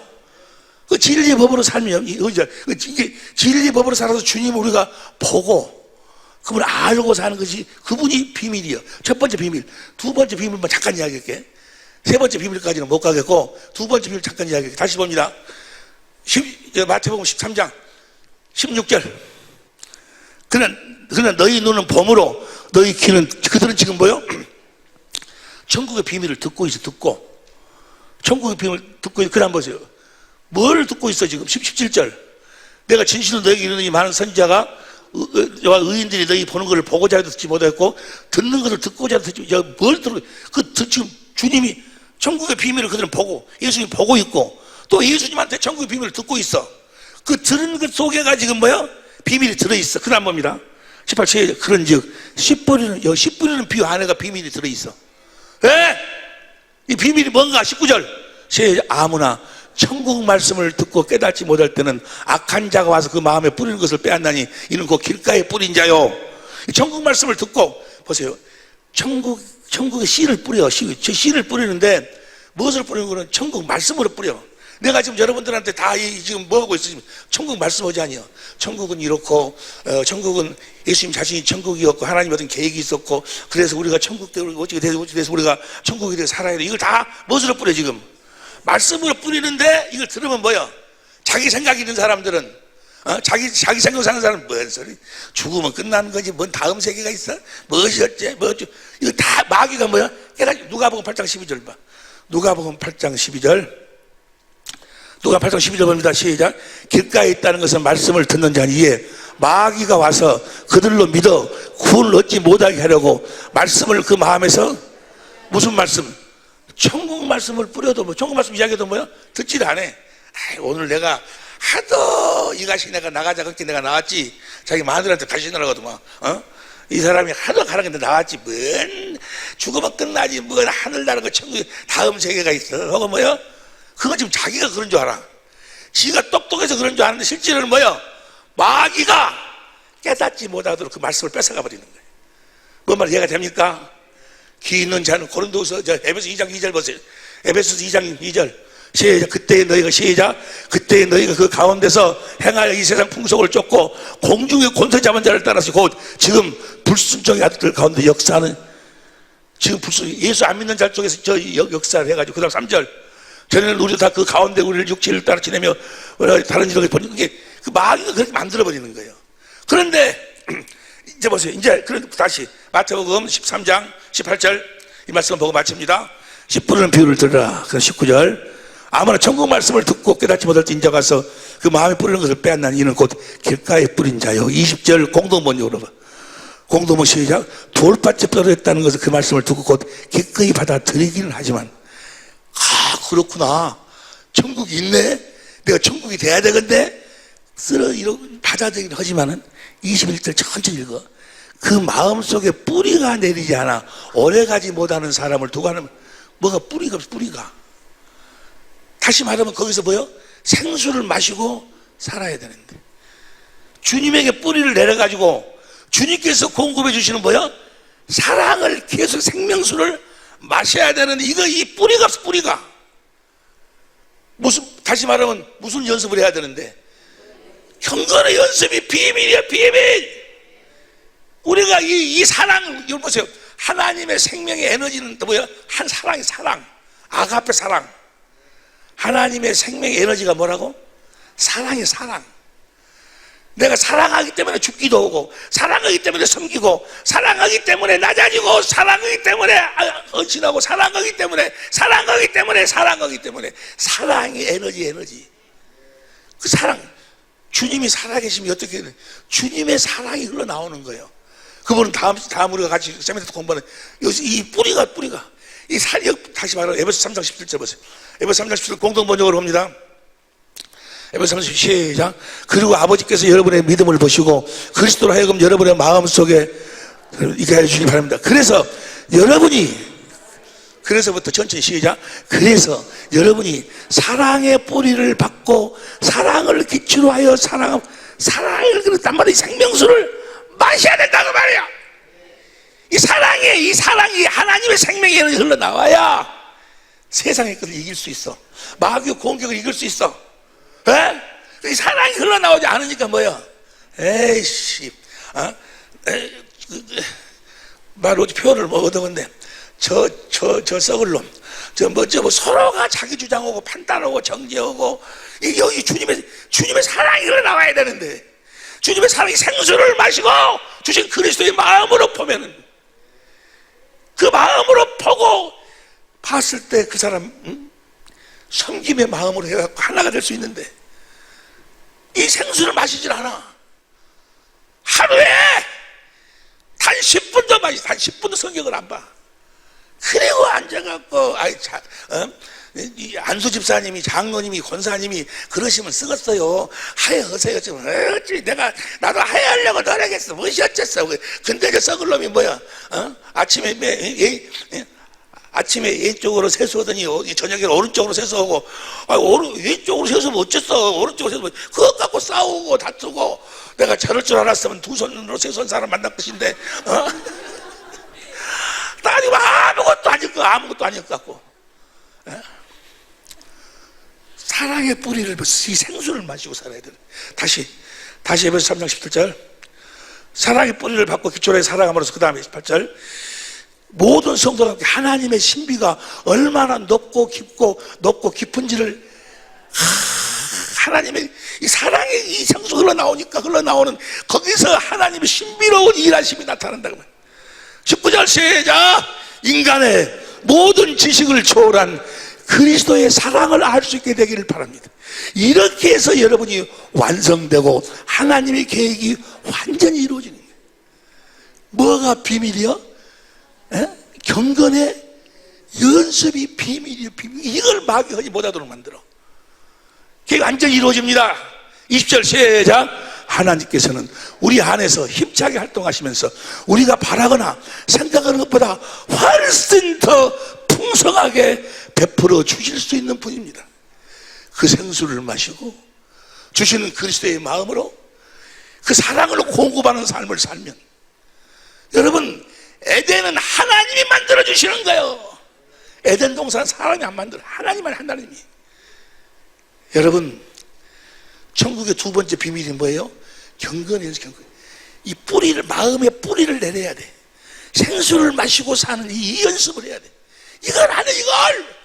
그 진리의 법으로 살면, 이게 진리의 법으로 살아서 주님 우리가 보고 그분을 알고 사는 것이 그분이 비밀이요. 첫 번째 비밀. 두 번째 비밀만 잠깐 이야기할게. 세 번째 비밀까지는 못 가겠고 두 번째 비밀 잠깐 이야기할게. 다시 봅니다. 마태복음 13장 16절. 그러나 너희 눈은 범으로 너희 귀는, 그들은 지금 뭐요? 천국의 비밀을 듣고 있어. 듣고 천국의 비밀을 듣고 있어. 그다음 보세요. 뭘 듣고 있어 지금? 17절. 내가 진실로 너에게 이르노니 많은 선지자가 의인들이 너희 보는 것을 보고자 해도 듣지 못했고 듣는 것을 듣고자 해도 듣지, 뭘 들어? 지금 주님이 천국의 비밀을 그들은 보고 예수님이 보고 있고 또 예수님한테 천국의 비밀을 듣고 있어. 그 들은 것 속에가 지금 뭐야? 비밀이 들어있어. 그 다음 봅니다. 18절. 그런즉 씨 뿌리는 비유 안에가 비밀이 들어있어. 왜? 이 비밀이 뭔가? 19절. 아무나 천국 말씀을 듣고 깨닫지 못할 때는 악한 자가 와서 그 마음에 뿌리는 것을 빼앗나니 이는 곧 길가에 뿌린 자요. 천국 말씀을 듣고 보세요. 천국에 씨를 뿌려. 씨를 뿌리는데 무엇을 뿌리는 거는 천국 말씀으로 뿌려. 내가 지금 여러분들한테 다 지금 뭐 하고 있어? 지금 천국 말씀 하지 아니요. 천국은 이렇고, 천국은 예수님 자신이 천국이었고 하나님 어떤 계획이 있었고 그래서 우리가 천국대로 어찌게 돼서 우리가 천국에 대해 살아야 돼. 이걸 다 무엇으로 뿌려 지금? 말씀으로 뿌리는데 이걸 들으면 뭐야? 자기 생각 있는 사람들은 자기 생각 사는 사람은 뭔 소리? 죽으면 끝나는 거지. 뭔 다음 세계가 있어? 무엇이 어째? 이거 다 마귀가 뭐야? 누가복음 8장 12절 봐. 누가복음 8장 12절. 누가복음 8장 12절 봅니다. 시작. 길가에 있다는 것은 말씀을 듣는 자니에 마귀가 와서 그들로 믿어 구원을 얻지 못하게 하려고 말씀을 그 마음에서, 무슨 말씀? 천국 말씀을 뿌려도 천국 말씀 이야기도 뭐야? 듣지를 않아. 오늘 내가 하도 이가시 내가 나가자 그렇게 내가 나왔지. 자기 마누라한테 다시 나가거든만. 이 사람이 하도 가라는데 나왔지. 뭔 죽으면 끝나지. 뭔 하늘나라 그 천국 다음 세계가 있어. 그거 뭐요? 그거 지금 자기가 그런 줄 알아. 지가 똑똑해서 그런 줄 아는데 실제로는 뭐요? 마귀가 깨닫지 못하도록 그 말씀을 뺏어가 버리는 거예요. 뭔 말 이해가 됩니까? 귀 있는 자는 고린도서 에베소 2장 2절 보세요. 에베소서 2장 2절 시작. 그때 너희가 시작. 그때 너희가 그 가운데서 행하여 이 세상 풍속을 쫓고 공중의 권세 잡은 자를 따라서 곧 지금 불순종의 아들들 가운데 역사하는 지금 예수 안 믿는 자 쪽에서 저 역사를 해가지고 그 다음 3절 전에는 우리도 다 그 가운데 우리를 육체를 따라 지내며 다른 일을 버리는 게 그 마귀가 그렇게 만들어버리는 거예요. 그런데 이제 보세요. 이제 다시 마태복음 13장 18절 이 말씀을 보고 마칩니다. 씨 뿌리는 비유를 들으라. 그 19절 아무나 천국 말씀을 듣고 깨닫지 못할 때 인자 가서 그 마음에 뿌리는 것을 빼앗는 이는 곧 길가에 뿌린 자요. 20절 공동번역으로 봐. 공동번 시작. 돌밭에 뿌렸다는 것은 그 말씀을 듣고 곧 기꺼이 받아들이기는 하지만 그렇구나. 천국이 있네. 내가 천국이 돼야 되는데 받아들이긴 하지만은 21절 천천히 읽어. 그 마음속에 뿌리가 내리지 않아 오래가지 못하는 사람을 두고 하는 뭐가 뿌리가 없어. 뿌리가 다시 말하면 거기서 뭐요? 생수를 마시고 살아야 되는데 주님에게 뿌리를 내려가지고 주님께서 공급해 주시는 뭐요? 사랑을 계속 생명수를 마셔야 되는데 이 뿌리가 없어. 뿌리가 다시 말하면 무슨 연습을 해야 되는데 경건의 연습이 비밀이야. 비밀. 우리가 이 사랑, 이걸 보세요. 하나님의 생명의 에너지는 또 뭐야? 한 사랑이 사랑. 아가페 사랑. 하나님의 생명의 에너지가 뭐라고? 사랑이 사랑. 내가 사랑하기 때문에 죽기도 하고, 사랑하기 때문에 섬기고, 사랑하기 때문에 낮아지고, 사랑하기 때문에 헌신하고, 사랑하기 때문에 사랑의 에너지. 그 사랑. 주님이 살아계시면 어떻게 해야 돼? 주님의 사랑이 흘러나오는 거예요. 그분은 다음 우리가 같이 세미나도 공부하는 이 뿌리가 이 살이 다시 말하면 에베소 3장 17절 보세요. 에베소 3장 17절 공동번역으로 봅니다. 에베소 3장 시작. 그리고 아버지께서 여러분의 믿음을 보시고 그리스도로 하여금 여러분의 마음속에 있게 해주시기 바랍니다. 그래서부터 천천히 시작. 그래서 여러분이 사랑의 뿌리를 받고 사랑을 기초로 하여 사랑을 그랬단 말이야. 생명수를 마셔야 된다고 말이야. 이 사랑이 하나님의 생명의 에너지 흘러나와야 세상의 것을 이길 수 있어. 마귀의 공격을 이길 수 있어. 이 사랑이 흘러나오지 않으니까 뭐야? 에이씨, 말로 표현을 뭐 얻어건데 저 썩을 놈, 뭐 서로가 자기 주장하고 판단하고 정죄하고 여기 주님의 사랑이 흘러나와야 되는데 주님의 사랑이 생수를 마시고 주신 그리스도의 마음으로 보면은 그 마음으로 보고 봤을 때 그 사람 섬김의 마음으로 해갖고 하나가 될 수 있는데 이 생수를 마시질 않아. 하루에 단 10분도 단 10분도 성경을 안 봐. 그리고 앉아갖고 이 안수 집사님이 장로님이 권사님이 그러시면 쓰겠어요. 하여하세요. 지금 어찌 나도 하여하려고 노력했어. 무엇이 어쨌어. 근데 저 썩을 놈이 뭐야? 아침에 왼쪽으로 세수하더니 저녁에 오른쪽으로 세수하고 왼쪽으로 세수하면 어쨌어. 오른쪽으로 세수하면 그것 갖고 싸우고 다투고 내가 저럴 줄 알았으면 두 손으로 세수한 사람 만날 것인데 아니고 아무것도 아닐 것 같고 사랑의 뿌리를 이 생수를 마시고 살아야 돼. 다시 에베소 3장 17절 사랑의 뿌리를 받고 기초로 살아감으로써 그 다음에 18절 모든 성도가 함께 하나님의 신비가 얼마나 높고 깊은지를 하나님의 이 사랑의 이 생수 흘러나오는 거기서 하나님의 신비로운 일하심이 나타난다고 말이에요. 19절 시작. 인간의 모든 지식을 초월한 그리스도의 사랑을 알 수 있게 되기를 바랍니다. 이렇게 해서 여러분이 완성되고 하나님의 계획이 완전히 이루어지는 거예요. 뭐가 비밀이요? 경건의 연습이 비밀이요. 이걸 마귀가 하지 못하도록 만들어. 그게 완전히 이루어집니다. 20절 시작. 하나님께서는 우리 안에서 힘차게 활동하시면서 우리가 바라거나 생각하는 것보다 훨씬 더 풍성하게 베풀어 주실 수 있는 분입니다. 그 생수를 마시고 주시는 그리스도의 마음으로 그 사랑으로 공급하는 삶을 살면, 여러분, 에덴은 하나님이 만들어 주시는 거예요. 에덴 동산은 사람이 안 만들어, 하나님이. 여러분, 천국의 두 번째 비밀이 뭐예요? 경건이에요. 경건. 이 뿌리를, 마음의 뿌리를 내려야 돼. 생수를 마시고 사는 이 연습을 해야 돼. 이걸 안 해, 이걸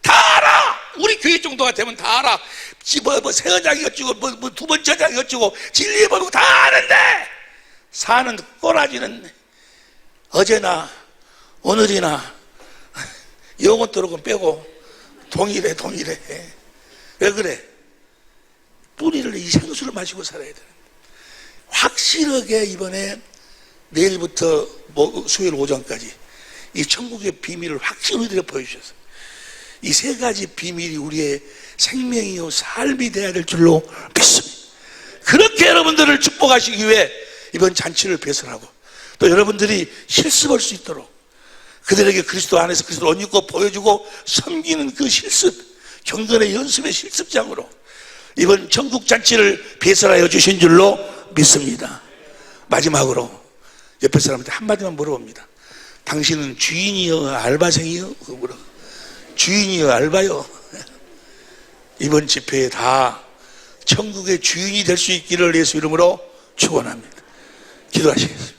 다 알아. 우리 교회 정도가 되면 다 알아. 새 언약이 어쩌고 두 번째 언약이 어쩌고 진리의 법이고 다 아는데, 사는 꼬라지는 어제나 오늘이나 영혼 도록은 빼고 동일해. 왜 그래? 뿌리를, 이 생수를 마시고 살아야 돼. 확실하게 이번에 내일부터 수요일 오전까지 이 천국의 비밀을 확실히 우리들에게 보여주셨어요. 이 세 가지 비밀이 우리의 생명이요 삶이 되어야 될 줄로 믿습니다. 그렇게 여러분들을 축복하시기 위해 이번 잔치를 배설하고, 또 여러분들이 실습할 수 있도록 그들에게 그리스도 안에서 그리스도를 옷 입고 보여주고 섬기는 그 실습, 경건의 연습의 실습장으로 이번 천국 잔치를 배설하여 주신 줄로 믿습니다. 마지막으로 옆에 사람한테 한마디만 물어봅니다. 당신은 주인이요 알바생이요? 주인이요 알바요? 이번 집회에 다 천국의 주인이 될 수 있기를 예수 이름으로 축원합니다. 기도하시겠습니다.